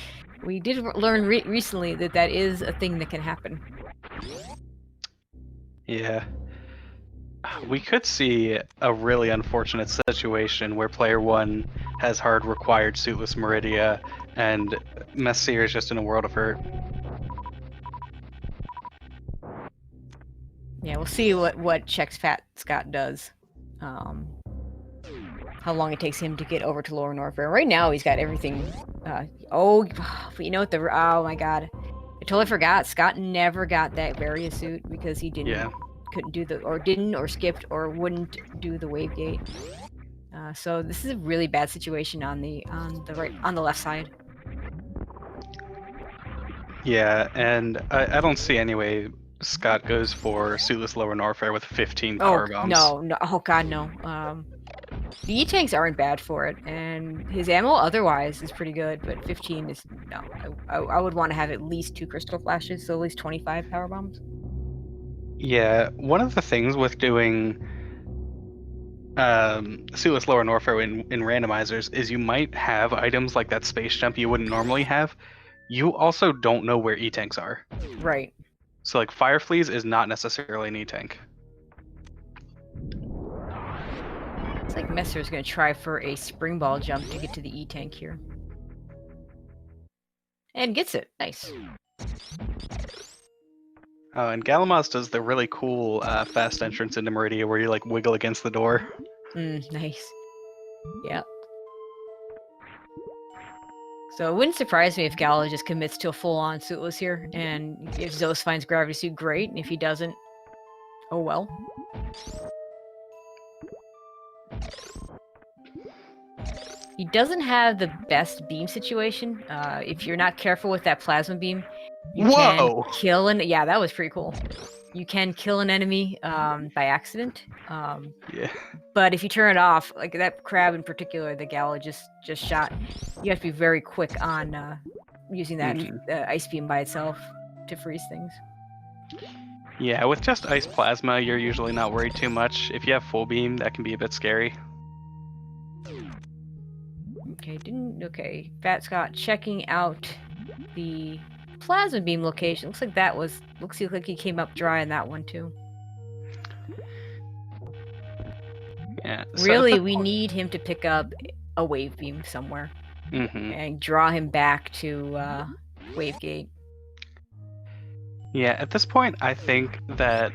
we did learn recently that is a thing that can happen. Yeah. We could see a really unfortunate situation where player one has hard required Suitless Meridia, and Messier is just in a world of hurt. Yeah, we'll see what Chex Fat Scott does. How long it takes him to get over to Lower Norfair. Right now, he's got everything. Oh, you know what? Oh my god, I totally forgot. Scott never got that Varia suit because he couldn't do or skipped or wouldn't do the wave gate. So this is a really bad situation on the left side. Yeah, and I don't see any way Scott goes for Suitless Lower Norfair with 15 power bombs. No, oh god, no. The E-tanks aren't bad for it, and his ammo otherwise is pretty good, but 15 is no. I would want to have at least 2 crystal flashes, so at least 25 power bombs. Yeah, one of the things with doing Suitless Lower Norfair in randomizers is you might have items like that space jump you wouldn't normally have. You also don't know where E-tanks are. Right. So like Fire Fleas is not necessarily an E-tank. It's like Messer's going to try for a spring ball jump to get to the E-tank here. And gets it. Nice. Oh, and Galamaz does the really cool fast entrance into Meridia where you like wiggle against the door. Nice. Yeah. So it wouldn't surprise me if Gala just commits to a full-on Suitless here, and if Zeus finds Gravity Suit, great, and if he doesn't, oh well. He doesn't have the best beam situation. If you're not careful with that plasma beam, you can kill an... Yeah, that was pretty cool. You can kill an enemy by accident. Yeah. But if you turn it off, like that crab in particular, the Gala just shot, you have to be very quick on using that ice beam by itself to freeze things. Yeah, with just ice plasma, you're usually not worried too much. If you have full beam, that can be a bit scary. Okay, Fat Scott checking out the plasma beam location. Looks like he came up dry on that one too. Yeah. Really, we need him to pick up a wave beam somewhere. and draw him back to Wave Gate. Yeah, at this point, I think that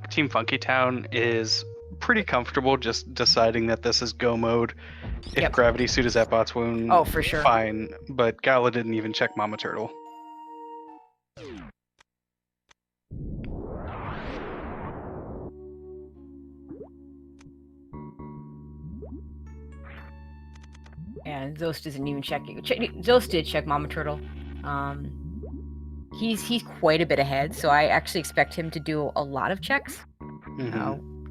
Team Funky Town is pretty comfortable just deciding that this is go mode. If Yep. Gravity Suit is at Bot's Wound, Oh, for sure. fine. But Gala didn't even check Mama Turtle. And Zos doesn't even check. Zos did check Mama Turtle. He's quite a bit ahead, so I actually expect him to do a lot of checks,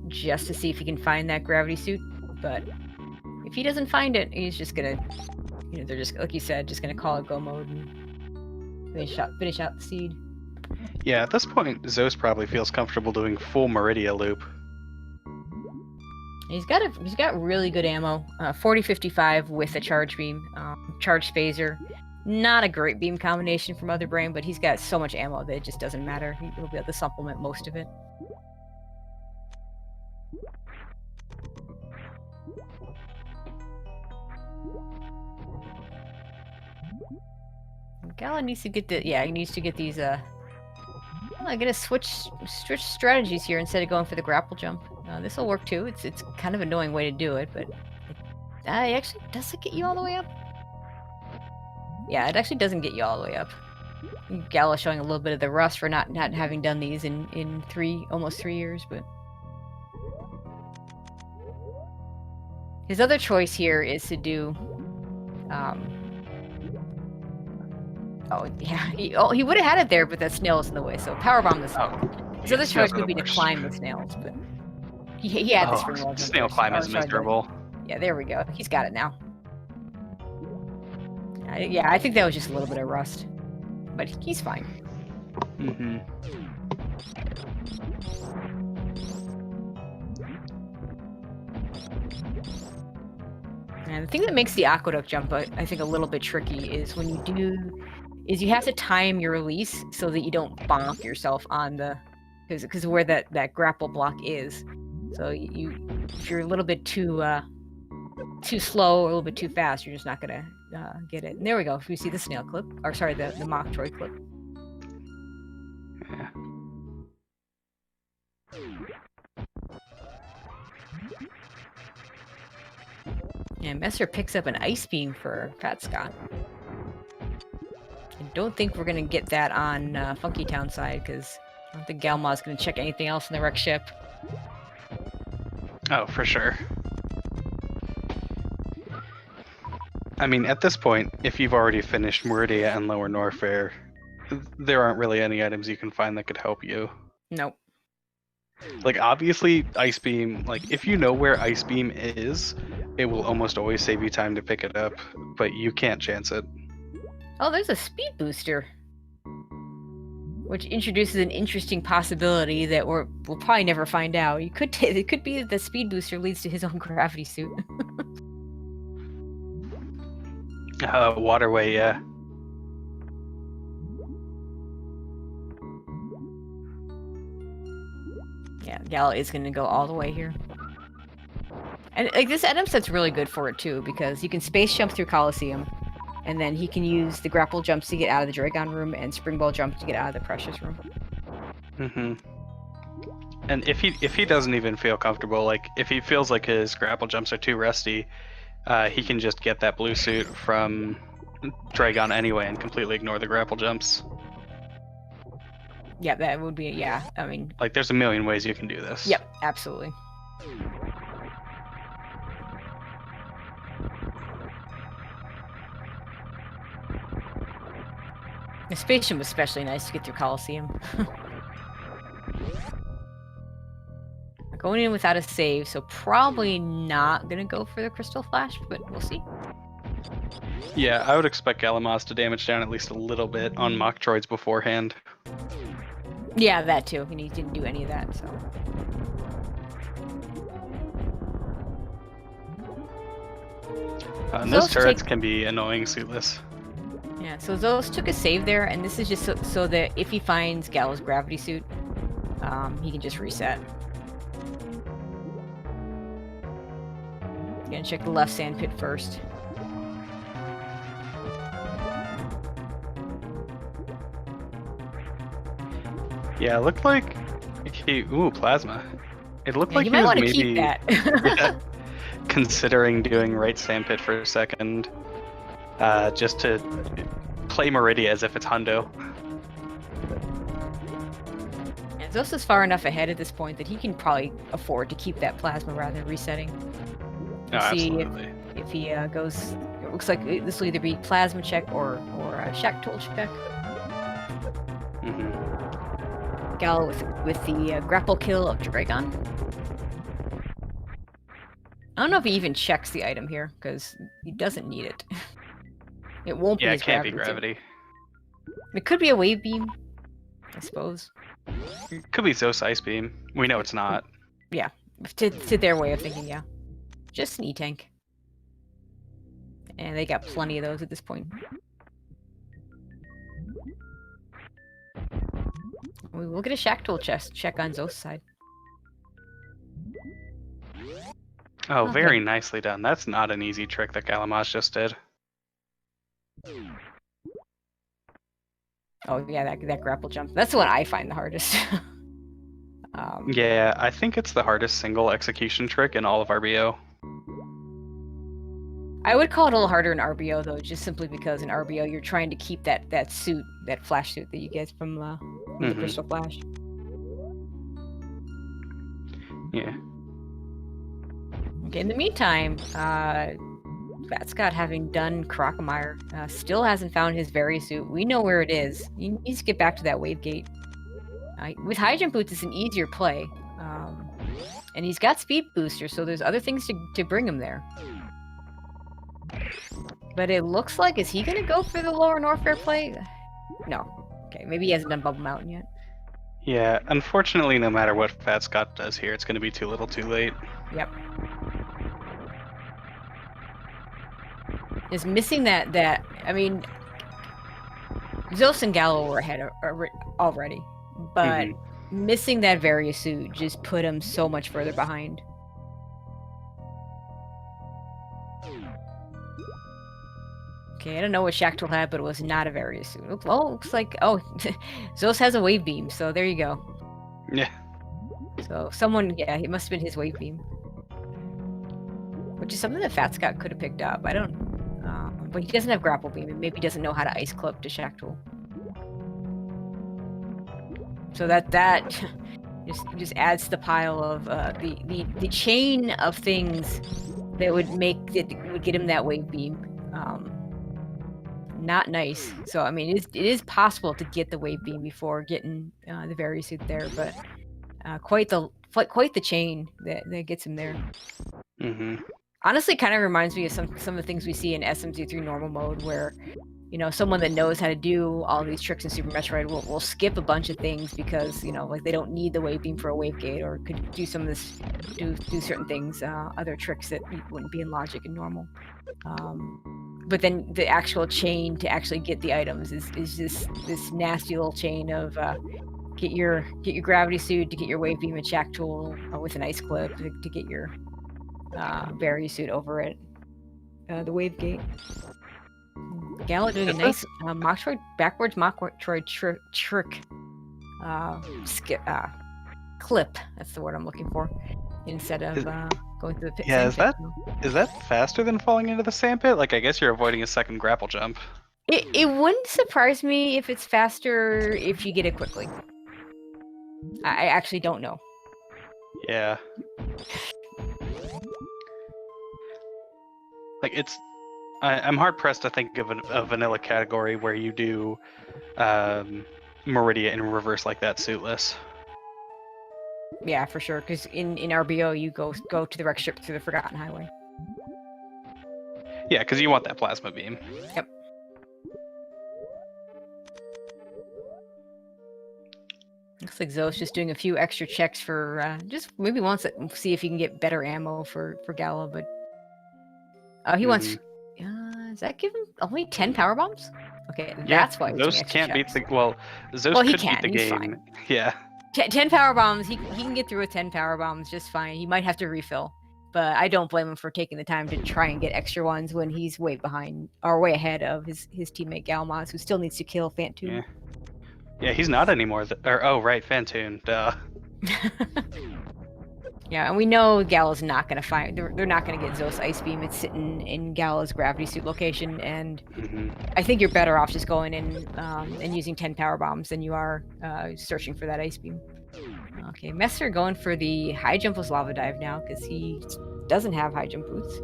just to see if he can find that gravity suit. But if he doesn't find it, he's just gonna, they're just, like you said, just gonna call it go mode and finish out the seed. Yeah, at this point, Zos probably feels comfortable doing full Meridia loop. He's got really good ammo. 40-55 with a charge beam, charge phaser. Not a great beam combination from Other Brain, but he's got so much ammo that it just doesn't matter. He'll be able to supplement most of it. Gala needs to get he needs to get these I gotta switch strategies here instead of going for the grapple jump. This will work too. It's kind of an annoying way to do it, but it actually doesn't get you all the way up. Yeah, it actually doesn't get you all the way up. Gala showing a little bit of the rust for not having done these in almost 3 years, but his other choice here is to do he would have had it there, but that snail was in the way, so powerbomb the snail. His other choice would be to climb the snails, but he had this for snail climb is miserable. Yeah, there we go. He's got it now. Yeah, I think that was just a little bit of rust, but he's fine. And the thing that makes the aqueduct jump, I think, a little bit tricky is when you have to time your release so that you don't bonk yourself on the, because where that grapple block is. So if you're a little bit too slow or a little bit too fast, you're just not gonna get it. And there we go. If we see the snail clip, or sorry, the Metroid clip. Yeah. And Messer picks up an ice beam for Fat Scott. I don't think we're gonna get that on Funky Town side, because I don't think Galma's gonna check anything else in the wreck ship. Oh, for sure. I mean, at this point, if you've already finished Meridia and Lower Norfair, there aren't really any items you can find that could help you. Nope. Like, obviously, Ice Beam, like, if you know where Ice Beam is, it will almost always save you time to pick it up, but you can't chance it. Oh, there's a speed booster, which introduces an interesting possibility that we'll probably never find out. It could be that the speed booster leads to his own gravity suit. Waterway, yeah. Yeah, Gal is going to go all the way here. And like this item set's really good for it too, because you can space jump through Coliseum, and then he can use the grapple jumps to get out of the Dragon room and springball jump to get out of the Precious room. And if he doesn't even feel comfortable, like if he feels like his grapple jumps are too rusty, he can just get that blue suit from Dragon anyway and completely ignore the grapple jumps. Yeah, that would be, I mean... Like, there's a million ways you can do this. Yep, absolutely. The spaceship was especially nice to get through Coliseum. Going in without a save, so probably not gonna go for the Crystal Flash, but we'll see. Yeah, I would expect Galamos to damage down at least a little bit on Metroids beforehand. Yeah, that too. And he didn't do any of that, so. And those turrets can be annoying suitless. Yeah, so Zos took a save there, and this is just so that if he finds Gallo's gravity suit, he can just reset. Gonna check the left sand pit first. Yeah, it looked like he. Ooh, plasma. It looked Yeah, like you he might was want to keep maybe that. considering doing right sandpit for a second, just to play Meridia as if it's Hundo. And Zos is far enough ahead at this point that he can probably afford to keep that plasma rather than resetting. Oh, We'll see absolutely. if he goes. It looks like this will either be plasma check or a shack tool check. Gallo with the grapple kill of Dragon. I don't know if he even checks the item here because he doesn't need it. It won't be Yeah, his it can't be gravity. gravity. It could be a wave beam, I suppose. It could be Zeus Ice Beam. We know it's not. Yeah, to their way of thinking, yeah. Just an E-tank. And they got plenty of those at this point. We will get a shack tool check on Zos' side. Oh, Okay. very nicely done. That's not an easy trick that Galamaz just did. Oh yeah, that grapple jump. That's the one I find the hardest. Yeah, I think it's the hardest single execution trick in all of RBO. I would call it a little harder in RBO though, just simply because in RBO you're trying to keep that suit, that flash suit that you get from the crystal flash. Yeah. Okay, in the meantime, Fat Scott, having done Ranomizer, still hasn't found his Very suit. We know where it is. He needs to get back to that wave gate. With high jump boots, it's an easier play. And he's got speed booster, so there's other things to bring him there. But it looks like, is he going to go for the lower Norfair play? No. Okay, maybe he hasn't done Bubble Mountain yet. Yeah, unfortunately, no matter what Fat Scott does here, it's going to be too little too late. Yep. Is missing that, I mean, Zos and Gallo were ahead already, but missing that Various suit just put him so much further behind. Okay, I don't know what Shactal had, but it was not a Various suit. Oh, looks like, oh, Zos has a wave beam, so there you go. Yeah. So someone, yeah, it must have been his wave beam. Which is something that Fat Scott could have picked up. I don't, but he doesn't have grapple beam, and maybe doesn't know how to ice clip to Shactal. So that just adds to the pile of the chain of things that would get him that wave beam. Not nice. So I mean, it is possible to get the wave beam before getting the Very suit there, but quite the chain that gets him there. Honestly, kind of reminds me of some of the things we see in SMZ3 normal mode, where someone that knows how to do all these tricks in Super Metroid will skip a bunch of things because like they don't need the wave beam for a wave gate, or could do some of this, do certain things, other tricks that wouldn't be in logic in normal. But then the actual chain to actually get the items is just this nasty little chain of get your gravity suit to get your wave beam and shack tool with an ice clip to get your Very suit over it, the wave gate. Gallo doing a nice backwards Metroid trick clip. That's the word I'm looking for. Instead of going through the pit. Yeah, is that faster than falling into the sandpit? Like, I guess you're avoiding a second grapple jump. It wouldn't surprise me if it's faster if you get it quickly. I actually don't know. Yeah. Like, I'm hard pressed to think of a vanilla category where you do Meridia in reverse like that suitless. Yeah, for sure. Because in RBO you go to the wreck ship through the Forgotten Highway. Yeah, because you want that plasma beam. Yep. Looks like Zoe's just doing a few extra checks for just maybe wants to see if he can get better ammo for Gallo, but he wants. Does that give him only 10 power bombs? Okay, that's why Zeus can't beat the Zeus he could can. beat the He's game. Fine. Yeah. 10 power bombs. He can get through with 10 power bombs just fine. He might have to refill, but I don't blame him for taking the time to try and get extra ones when he's way behind or way ahead of his teammate Galmaz, who still needs to kill Fantoon. Yeah. Yeah, he's not anymore. Oh, right, Fantoon. Duh. Yeah, and we know Gallo's not going to find. They're not going to get Zeus Ice Beam. It's sitting in Gallo's gravity suit location, and Hmm. I think you're better off just going in and using 10 power bombs than you are searching for that Ice Beam. Okay, Messer going for the high jumpless lava dive now because he doesn't have high jump boots.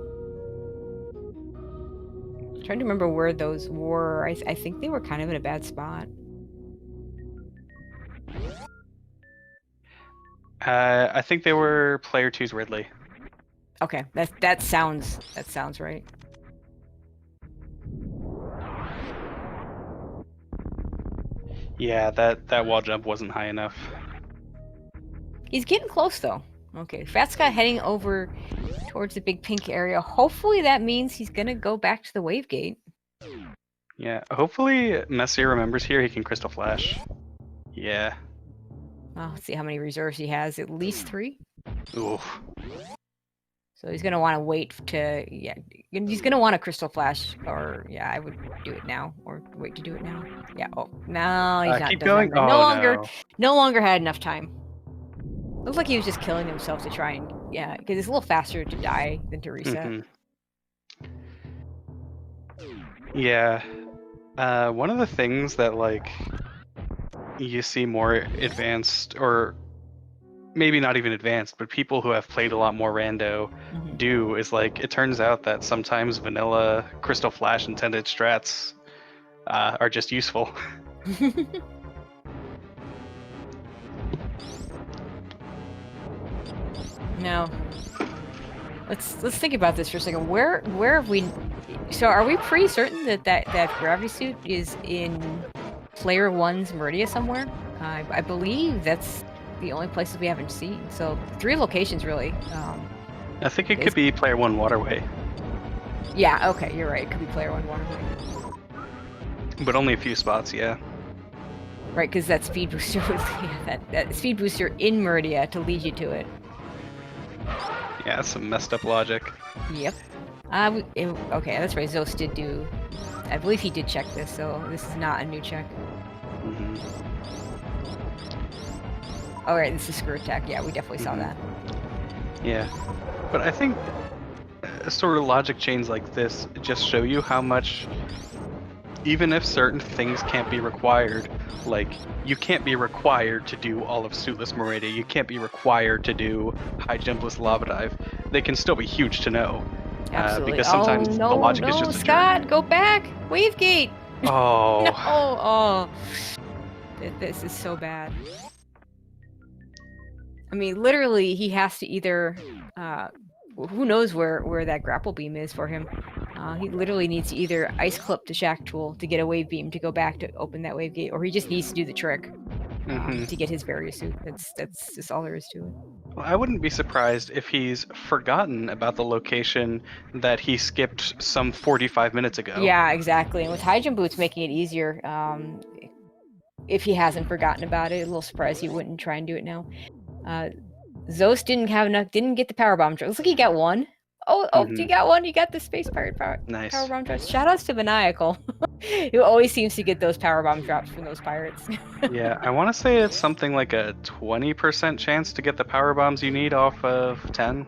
I'm trying to remember where those were. I think they were kind of in a bad spot. I think they were player two's Ridley. Okay, that sounds right. Yeah, that wall jump wasn't high enough. He's getting close though. Okay, Fat Scott heading over towards the big pink area. Hopefully that means he's gonna go back to the wave gate. Yeah, hopefully Messier remembers here he can Crystal Flash. Yeah. Let's see how many reserves he has. At least 3. Ooh. So he's gonna want to wait to he's gonna want a Crystal Flash, or I would do it now or wait to do it now. Yeah. Oh no, he's not. Keep going. No Oh, longer, no. no longer had enough time. Looks like he was just killing himself to try and because it's a little faster to die than to reset. Mm-hmm. Yeah. One of the things that like you see more advanced, or maybe not even advanced, but people who have played a lot more Rando do is like it turns out that sometimes vanilla Crystal Flash intended strats are just useful. Now, let's think about this for a second. Where have we? So are we pretty certain that gravity suit is in player 1's Meridia somewhere? I believe that's the only places we haven't seen. So 3 locations really. I think it could be player 1 Waterway. Yeah. Okay, you're right. It could be player 1 Waterway. But only a few spots, yeah. Right, because that speed booster was that speed booster in Meridia to lead you to it. Yeah, that's some messed up logic. Yep. Okay, that's right. Zeus did do. I believe he did check this, so this is not a new check. Mm-hmm. All right, this is screw attack. Yeah, we definitely saw that. Yeah, but I think sort of logic chains like this just show you how much, even if certain things can't be required, like you can't be required to do all of Suitless Meridia, you can't be required to do High Jumpless Lava Dive, they can still be huge to know. Absolutely. Because sometimes the logic is just a Scott, journey. go back! Wave gate! Oh. No! Oh. This is so bad. I mean, literally, he has to either... who knows where that grapple beam is for him. He literally needs to either ice clip the Shack Tool to get a wave beam to go back to open that wave gate, or he just needs to do the trick to get his barrier suit. That's just all there is to it. Well, I wouldn't be surprised if he's forgotten about the location that he skipped some 45 minutes ago. Yeah, exactly. And with high jump boots making it easier, if he hasn't forgotten about it, a little surprised he wouldn't try and do it now. Zeus didn't get the power bomb. Looks like he got one. Oh, you got one. You got the space pirate power bomb drops. Shout outs to Maniacal, who always seems to get those power bomb drops from those pirates. Yeah, I want to say it's something like a 20% chance to get the power bombs you need off of 10.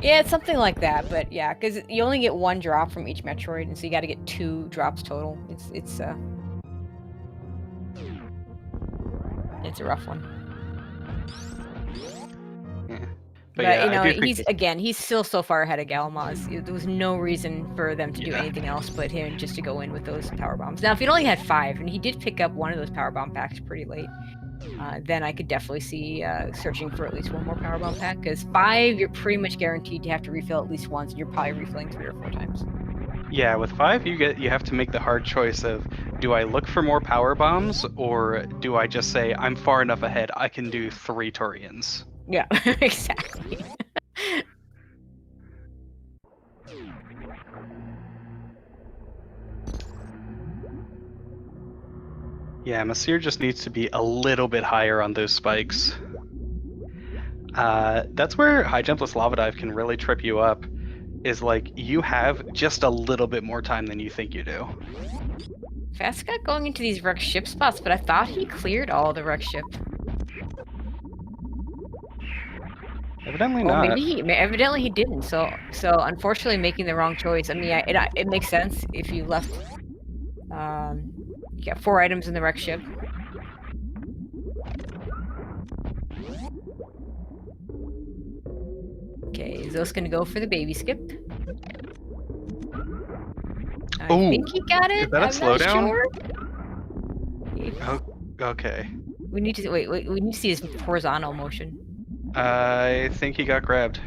Yeah, it's something like that, but yeah, because you only get 1 drop from each Metroid, and so you got to get 2 drops total. It's a rough one. Yeah. But yeah, he's still so far ahead of Galmaz. There was no reason for them to do anything else but him just to go in with those power bombs. Now, if he'd only had 5, and he did pick up one of those power bomb packs pretty late, then I could definitely see searching for at least 1 more power bomb pack. Because 5, you're pretty much guaranteed to have to refill at least once, and you're probably refilling 3 or 4 times. Yeah, with 5, you have to make the hard choice of, do I look for more power bombs, or do I just say I'm far enough ahead I can do 3 Turians? Yeah, exactly. Yeah, Masir just needs to be a little bit higher on those spikes. That's where High Jumpless Lava Dive can really trip you up, is like you have just a little bit more time than you think you do. Fast got going into these wrecked ship spots, but I thought he cleared all the wrecked ship. Evidently Oh, not. evidently he didn't. So unfortunately, making the wrong choice. I mean, it makes sense if you left. You got 4 items in the wrecked ship. Okay, Zo's gonna go for the baby skip. I think he got it. Is that a I'm not slowdown? sure. Oh, okay. We need to wait. We need to see his horizontal motion. I think he got grabbed.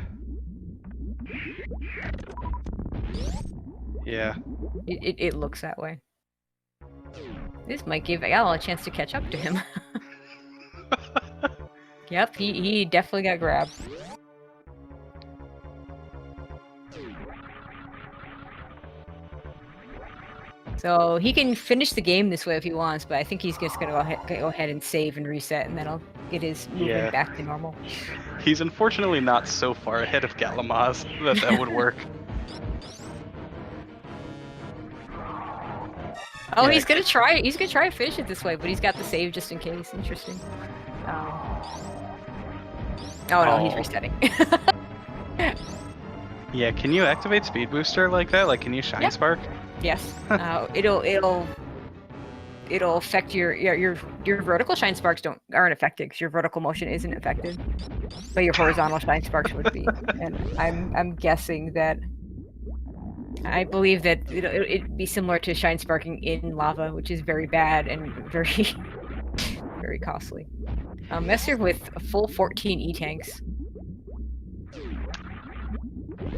Yeah. It looks that way. This might give Al a chance to catch up to him. Yep, he definitely got grabbed. So he can finish the game this way if he wants, but I think he's just gonna go ahead and save and reset, and then I'll get his movement back to normal. He's unfortunately not so far ahead of Galamaz that would work. Oh, he's gonna try. He's gonna try to finish it this way, but he's got the save just in case. Interesting. Oh no, he's resetting. Yeah, can you activate Speed Booster like that? Like, can you Shine Spark? Yes. It'll affect your vertical shine sparks aren't affected because your vertical motion isn't affected, but your horizontal shine sparks would be. And I'm guessing that. I believe that it'd be similar to shine sparking in lava, which is very bad and very very costly. Messer with a full 14 E-tanks.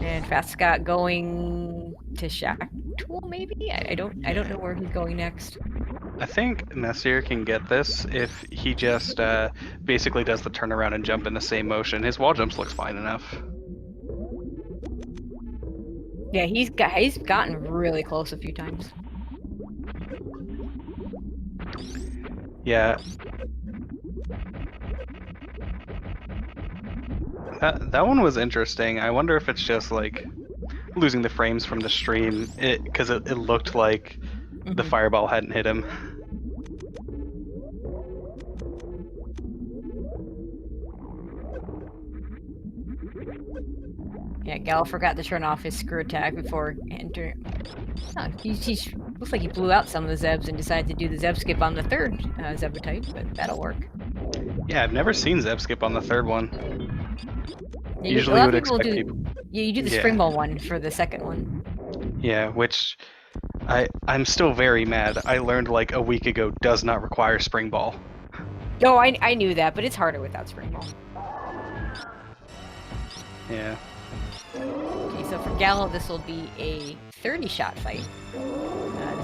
And Fast Scott going to Shack Tool, maybe? I don't know where he's going next. I think Messier can get this if he just basically does the turnaround and jump in the same motion. His wall jumps looks fine enough. Yeah, he's gotten really close a few times. Yeah. That one was interesting. I wonder if it's just like losing the frames from the stream, because it looked like the fireball hadn't hit him. Yeah, Gal forgot to turn off his screw attack before entering. Oh, he looks like he blew out some of the Zebs and decided to do the Zeb skip on the third Zebotite, but that'll work. Yeah, I've never seen Zeb skip on the third one. Yeah, Usually you would expect people. Yeah, you do the spring ball one for the second one. Yeah, which I'm still very mad. I learned like a week ago does not require spring ball. Oh, I knew that, but it's harder without spring ball. Yeah. Okay, so for Gallo, this will be a 30-shot fight.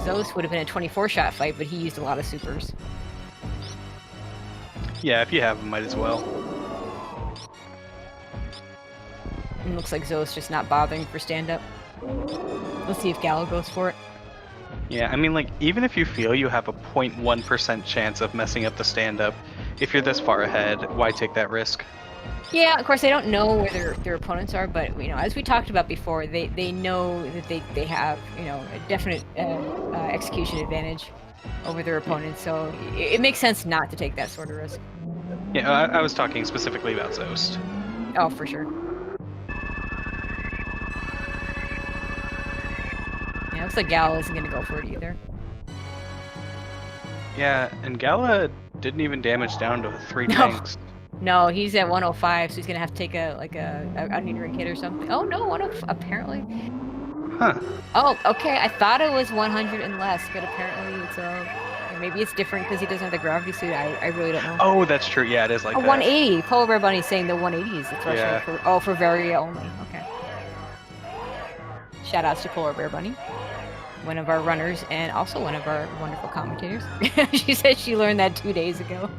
Zos would have been a 24-shot fight, but he used a lot of supers. Yeah, if you have them, might as well. It looks like Zos just not bothering for stand-up. Let's see if Gallo goes for it. Yeah, I mean, like, even if you feel you have a 0.1% chance of messing up the stand-up, if you're this far ahead, why take that risk? Yeah, of course, I don't know where their opponents are, but, you know, as we talked about before, they know that they have, you know, a definite execution advantage over their opponents, so it makes sense not to take that sort of risk. Yeah, I was talking specifically about Zost. Oh, for sure. Yeah, looks like Gala isn't going to go for it either. Yeah, and Gala didn't even damage down to 3 tanks. No, he's at 105, so he's gonna have to take a onion ring hit or something. Oh no, apparently. Huh. Oh, okay. I thought it was 100 and less, but apparently it's maybe it's different because he doesn't have the gravity suit. I really don't know. Oh, that's true. Yeah, it is like that. 180. Polar Bear Bunny's saying the 180 is the threshold for Varia only. Okay. Shout outs to Polar Bear Bunny, one of our runners and also one of our wonderful commentators. She said she learned that 2 days ago.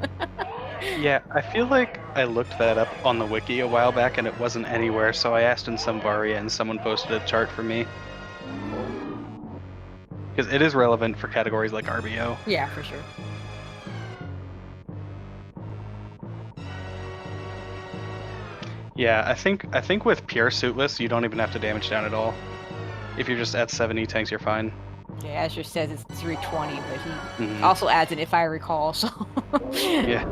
Yeah, I feel like I looked that up on the wiki a while back and it wasn't anywhere, so I asked in some Varia and someone posted a chart for me. Because it is relevant for categories like RBO. Yeah, for sure. Yeah, I think with pure suitless, you don't even have to damage down at all. If you're just at 70 tanks, you're fine. Yeah, Azure says it's 320, but he Mhm. also adds an if I recall, so. Yeah.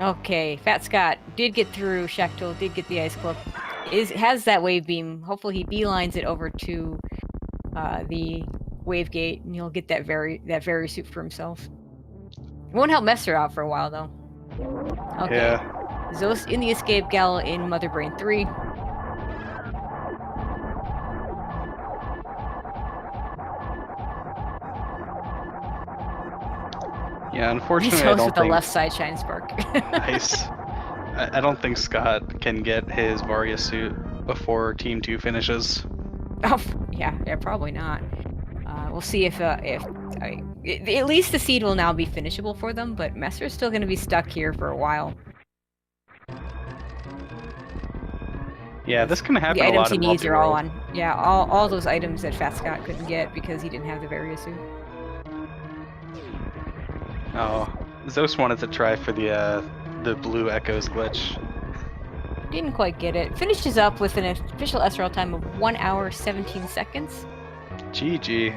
Okay, Fat Scott did get through. Shackel did get the ice club. Has that wave beam. Hopefully he beelines it over to the wave gate, and he'll get that very suit for himself. It won't help Messer out for a while though. Okay. Yeah. Zos in the escape gal in Mother Brain 3. Yeah, unfortunately, I Zos don't with the think. left side shine spark. Nice. I don't think Scott can get his Varia suit before Team 2 finishes. Oh, yeah, probably not. We'll see if at least the seed will now be finishable for them, but Messer's still going to be stuck here for a while. Yeah, this can happen The a items lot he in needs are all multi-world. on. Yeah, all those items that Fat Scott couldn't get because he didn't have the Varia suit. Oh, Zeus wanted to try for the blue echoes glitch. Didn't quite get it. Finishes up with an official SRL time of 1 hour 17 seconds. GG.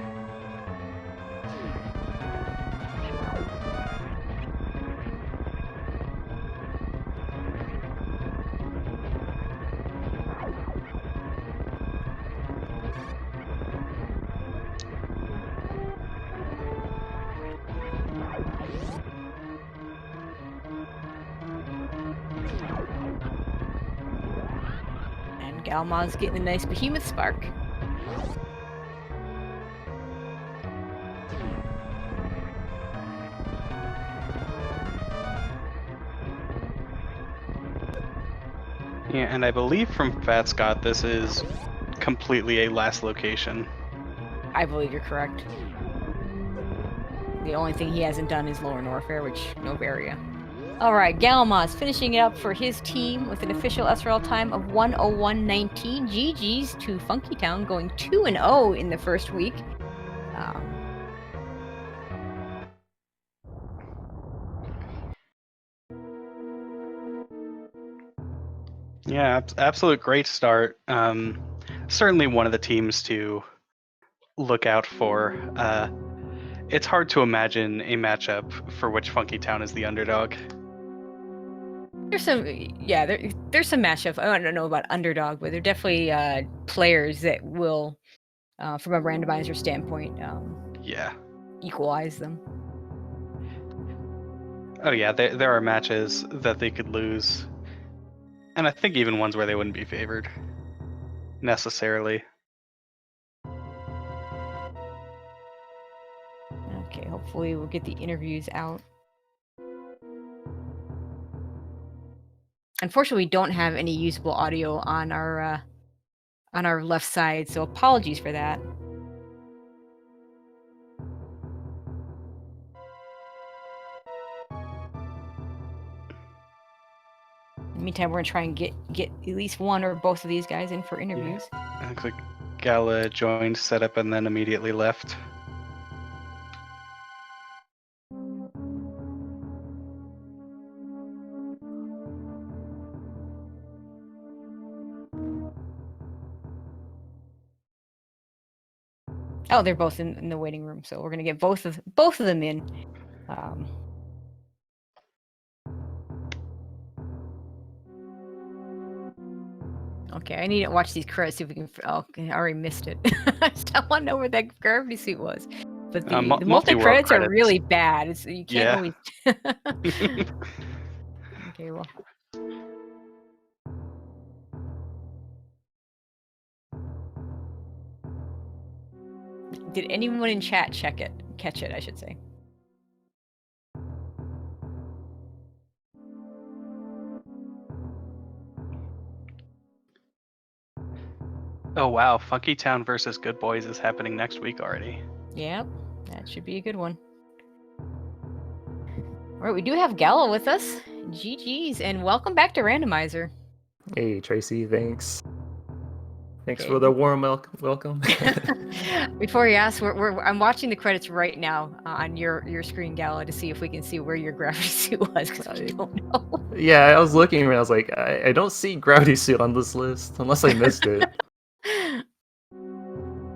And Galma's getting a nice behemoth spark. Yeah, and I believe from Fat Scott this is completely a last location. I believe you're correct. The only thing he hasn't done is Lower Norfair, which no Varia. Alright, Galma's finishing it up for his team with an official SRL time of 1:01:19. GG's to Funky Town, going 2-0 in the first week. Yeah, absolute great start. Certainly one of the teams to look out for. It's hard to imagine a matchup for which Funky Town is the underdog. There's some, there's some matchup. I don't know about underdog, but there are definitely players that will, from a randomizer standpoint, Yeah. equalize them. Oh yeah, there are matches that they could lose, and I think even ones where they wouldn't be favored necessarily. Okay, hopefully we'll get the interviews out. Unfortunately, we don't have any usable audio on our left side, so apologies for that. In the meantime, we're gonna try and get at least one or both of these guys in for interviews. Yeah. It looks like Gala joined setup and then immediately left. Oh, they're both in the waiting room, so we're gonna get both of them in. Okay, I need to watch these credits, see if we can. Oh, I already missed it. I still want to know where that gravity suit was. But the multi credits are really bad. You can't always. Okay, well. Did anyone in chat catch it, I should say. Oh wow, Funky Town versus Good Boys is happening next week already. Yep, that should be a good one. Alright, we do have Gallo with us. GG's, and welcome back to Randomizer. Hey, Tracy, thanks. Thanks Okay. for the warm welcome. Before you ask, I'm watching the credits right now on your screen, Gala, to see if we can see where your gravity suit was, because we don't know. Yeah, I was looking and I was like, I don't see gravity suit on this list unless I missed it.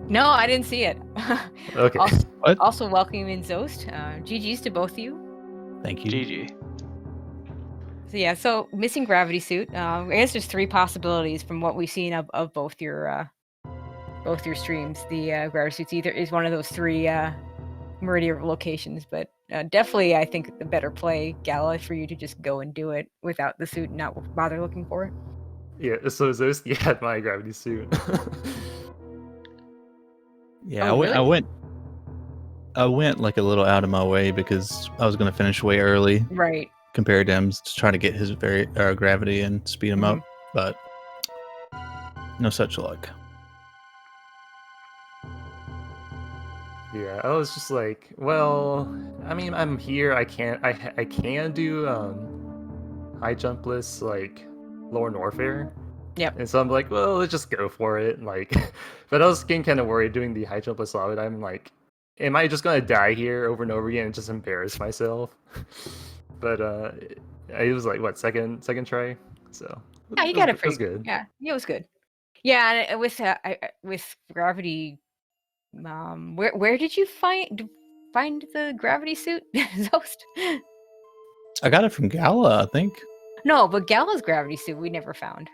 No, I didn't see it. Okay. What? Also welcoming in Zost. GG's to both of you. Thank you. GG. So yeah, so missing gravity suit. I guess there's 3 possibilities from what we've seen of both your streams. The gravity suits either is one of those 3 Meridian locations, but definitely I think the better play, Gala, for you to just go and do it without the suit and not bother looking for it. Yeah, so Zoski had my gravity suit. Yeah, Oh, really? I went like a little out of my way because I was going to finish way early Right. compared to him to try to get his gravity and speed him up, but no such luck. Yeah, I was just like, well, I mean, I'm here. I can do high jump lists like lower Norfair. Yep. And so I'm like, well, let's just go for it. Like, but I was getting kind of worried doing the high jump list lava. I'm like, am I just gonna die here over and over again and just embarrass myself? But it was like what second try, so Yeah, you got it was pretty good. Yeah, it was good. Yeah, and with gravity, where did you find the gravity suit, Zost? I got it from Gala, I think. No, but Gala's gravity suit we never found.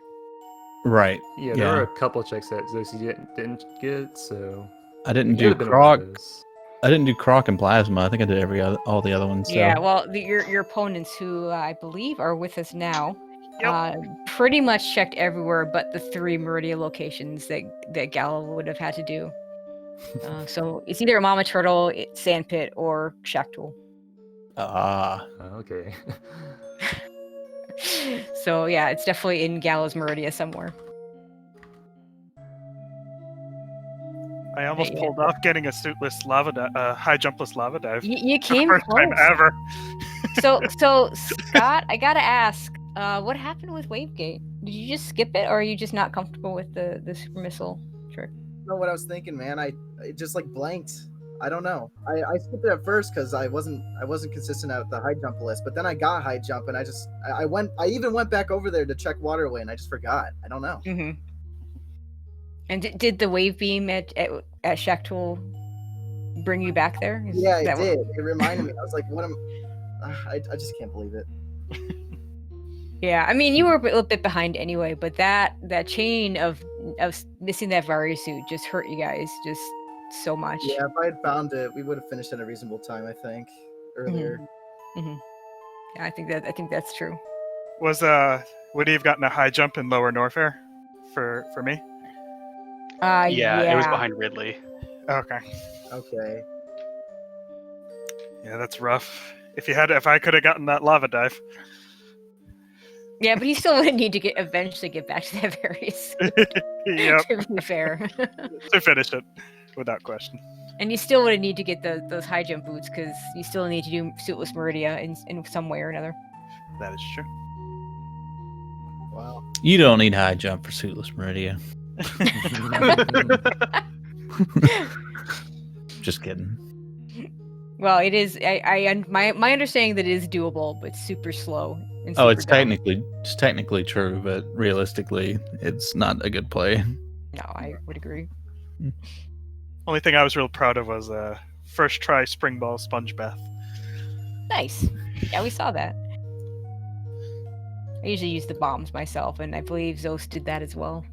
Right. Yeah, there were a couple checks that Zosi didn't get, so I didn't it do could've been one of Croc. those. I didn't do Croc and Plasma. I think I did all the other ones. So. Yeah, well, your opponents, who I believe are with us now, pretty much checked everywhere but the 3 Meridian locations that Gala would have had to do. So it's either a Mama Turtle, Sandpit, or Shactul. Okay. So yeah, it's definitely in Gala's Meridia somewhere. I almost pulled off getting a suitless high jumpless lava dive. You came First close. time ever. So Scott, I gotta ask, what happened with Wavegate? Did you just skip it, or are you just not comfortable with the super missile trick? I know what I was thinking, man. I just like blanked. I don't know. I skipped it at first because I wasn't consistent at the high jump list, but then I got high jump and I even went back over there to check waterway and I just forgot. I don't know. Mm-hmm. And did the wave beam at Shactul bring you back there? Yeah, it did. It reminded me. I was like, what am I just can't believe it. Yeah, I mean, you were a little bit behind anyway, but that chain of missing that Varia suit just hurt you guys just so much. Yeah, if I had found it, we would have finished in a reasonable time, I think, earlier. Mm-hmm. Yeah, I think that's true. Would he have gotten a high jump in lower Norfair for me? Yeah, it was behind Ridley. Okay. Okay. Yeah, that's rough. If I could have gotten that lava dive. Yeah, but he still would need to eventually get back to that various. Yep. To be fair. To finish it, without question. And you still would need to get those high jump boots because you still need to do suitless Meridia in some way or another. That is true. Wow. You don't need high jump for suitless Meridia. Just kidding. Well, it is. My understanding that it is doable, but super slow. And super It's dumb. technically true, but realistically, it's not a good play. No, I would agree. Only thing I was real proud of was first try spring ball sponge bath. Nice. Yeah, we saw that. I usually use the bombs myself, and I believe Zos did that as well.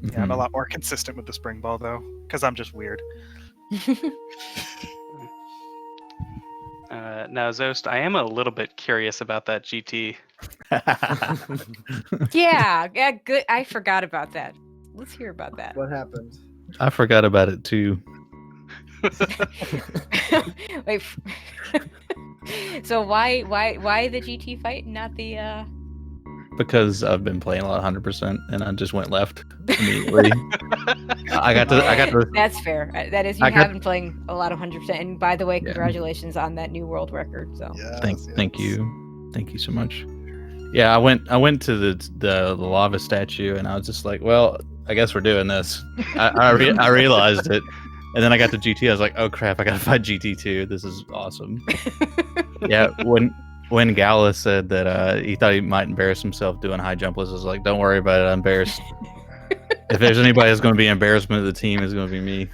Yeah, I'm a lot more consistent with the spring ball though, because I'm just weird. Now, Zost, I am a little bit curious about that GT. Yeah, good. I forgot about that. Let's hear about that. What happened? I forgot about it too. Wait. So why the GT fight, not the? Because I've been playing a lot 100%, and I just went left immediately. I got to. That's fair. That is, you have been playing a lot of 100%. And by the way, congratulations on that new world record. So thank you so much. Yeah, I went to the lava statue, and I was just like, well, I guess we're doing this. I realized it, and then I got to GT. I was like, oh crap, I gotta find GT2. This is awesome. Yeah, when Gala said that he thought he might embarrass himself doing high jump lists, I was like, don't worry about it. I'm embarrassed. If there's anybody that's going to be embarrassment of the team, it's going to be me.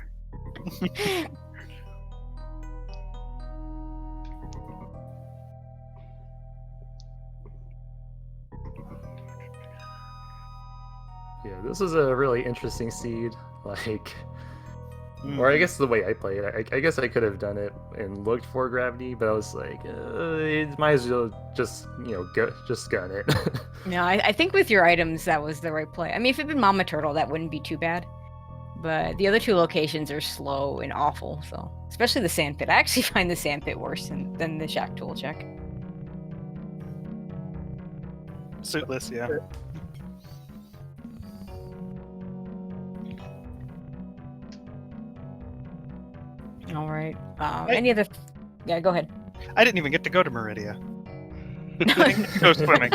Yeah, this is a really interesting seed. Like, or I guess the way I play it, I guess I could have done it and looked for gravity, but I was like, it might as well just just gun it. No, I think with your items that was the right play. I mean, if it'd been Mama Turtle, that wouldn't be too bad. But the other two locations are slow and awful, so especially the sandpit. I actually find the sandpit worse than the shack tool check. Suitless, yeah. All right. Any other? Yeah, go ahead. I didn't even get to go to Meridia. I didn't get to go swimming.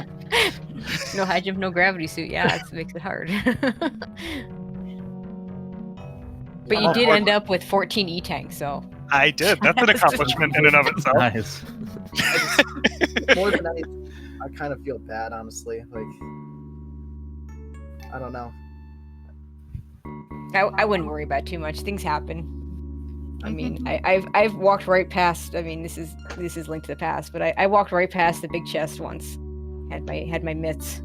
No high jump, no gravity suit. Yeah, it makes it hard. But you did end up with 14 E-tanks, so. I did. That's an accomplishment in and of itself. Nice. More than anything, I kind of feel bad, honestly. Like, I don't know. I wouldn't worry about it too much. Things happen. I mean, I've walked right past. I mean, this is linked to the past, but I walked right past the big chest once. Had my mitts.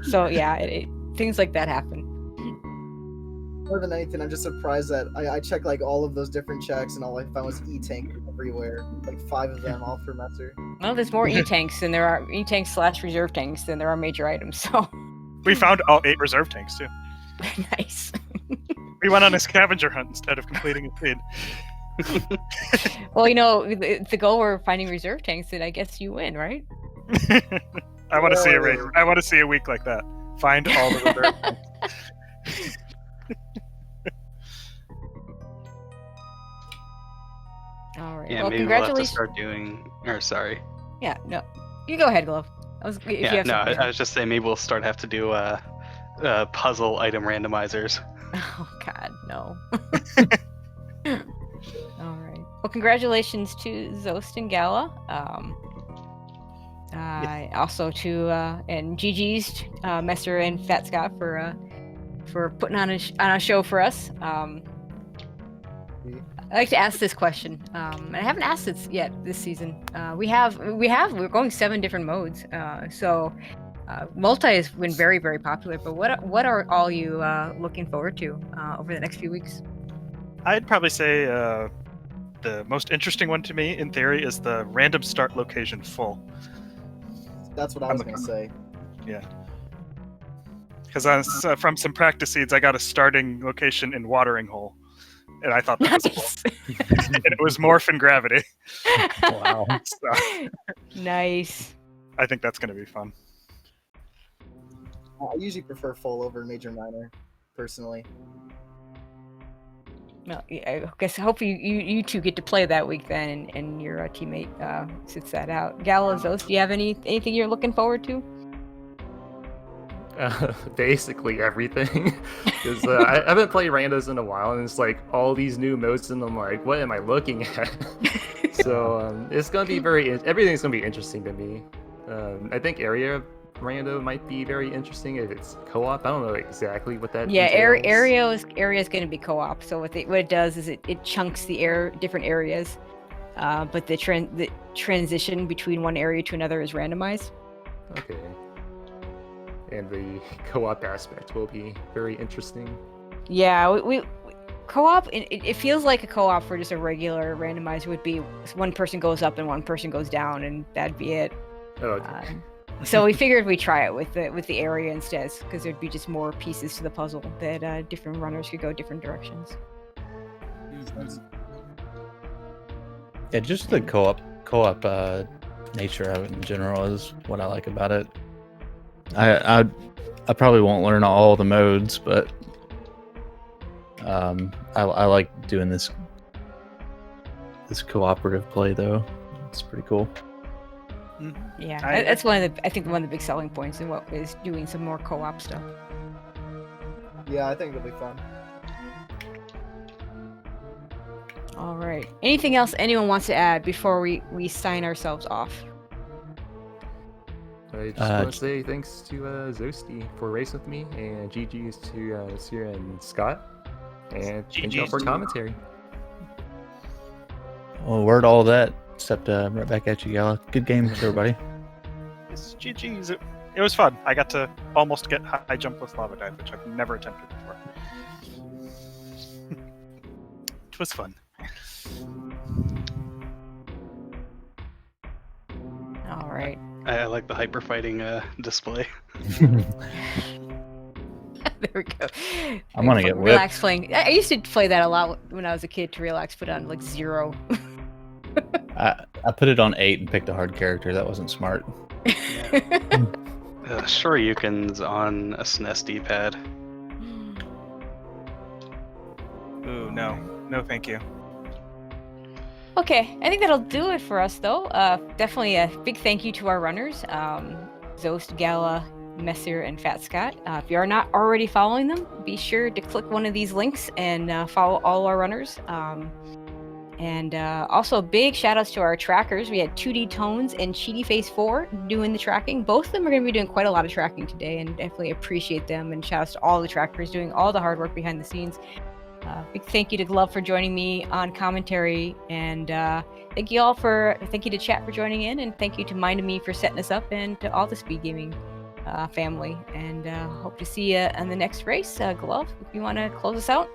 So yeah, things like that happen. More than anything, I'm just surprised that I checked like all of those different checks, and all I found was E-tank everywhere, like 5 of them, all for Messer. Well, there's more E-tanks than there are E-tanks / reserve tanks than there are major items. So We found all 8 reserve tanks too. nice. We went on a scavenger hunt instead of completing a feed. Well, the goal we're finding reserve tanks, then I guess you win, right? I want to see a race. I want to see a week like that. Find all the reserve tanks. All right. Yeah, well, maybe we'll have to congratulations. start doing. Or sorry. Yeah, no. You go ahead, Glove. If you Yeah, have no, something. I was just saying maybe we'll have to do puzzle item randomizers. Oh God, no. All right. Well, congratulations to Zost and Gala. Also to and GG's Messer and Fat Scott for putting on a show for us. I like to ask this question, and I haven't asked it yet this season. We're going 7 different modes, so multi has been very, very popular. But what are all you looking forward to over the next few weeks? I'd probably say the most interesting one to me, in theory, is the random start location full. That's what I was gonna say. Yeah. Because from some practice seeds, I got a starting location in Watering Hole. And I thought that was cool. And it was Morph and Gravity. Wow. So, Nice. I think that's going to be fun. I usually prefer full over major minor, personally. Well, yeah, I guess hopefully you two get to play that week then, and your teammate sits that out. Gala, Zost, do you have anything you're looking forward to? Basically everything, because I haven't played randos in a while, and it's like all these new modes, and I'm like, what am I looking at? So it's gonna be everything's gonna be interesting to me. I think area rando might be very interesting if it's co-op. I don't know exactly what that. Yeah, entails. area is going to be co-op. So what it does is it chunks the different areas, but the transition between one area to another is randomized. Okay. And the co-op aspect will be very interesting. Yeah, we co-op. It feels like a co-op for just a regular randomizer would be one person goes up and one person goes down, and that'd be it. Oh, okay. So we figured we'd try it with the area instead, because there'd be just more pieces to the puzzle that different runners could go different directions. Yeah, just the co-op nature of it in general is what I like about it. I probably won't learn all the modes, but I like doing this cooperative play though. It's pretty cool. Yeah, I- that's one of the I think one of the big selling points in what is doing some more co-op stuff. Yeah, I think it'll be fun. All right. Anything else anyone wants to add before we sign ourselves off? I just want to say thanks to Zosti for racing with me, and GG's to Sierra and Scott, and thank y'all GG's for to- commentary. Well, word all that. Except right back at you, Gala. Good game, everybody. It's GG's. It was fun. I got to almost get high jump with lava dive, which I've never attempted before. It was fun. All right. I like the hyper fighting display. There we go. I'm gonna get whipped. relax playing. I used to play that a lot when I was a kid to relax, put on like 0. I put it on 8 and picked a hard character. That wasn't smart. Shoryuken's on a SNES D-pad. Ooh, no. No, thank you. Okay, I think that'll do it for us, though. Definitely a big thank you to our runners, Zost, Gala, Messir, and Fat Scott. If you are not already following them, be sure to click one of these links and follow all our runners. And also, big shout outs to our trackers. We had 2D Tones and Cheaty Face 4 doing the tracking. Both of them are going to be doing quite a lot of tracking today, and definitely appreciate them. And shout outs to all the trackers doing all the hard work behind the scenes. Big thank you to Glove for joining me on commentary, and thank you to chat for joining in, and thank you to Mind of Me for setting us up, and to all the Speed Gaming family. And hope to see you in the next race. Glove, if you want to close us out.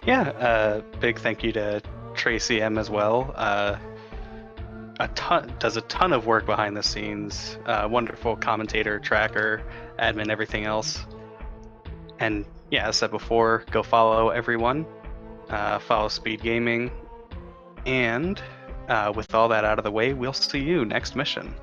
Yeah, big thank you to Tracy M as well. Does a ton of work behind the scenes. Wonderful commentator, tracker, admin, everything else. And yeah, as I said before, go follow everyone. Follow Speed Gaming. And with all that out of the way, we'll see you next mission.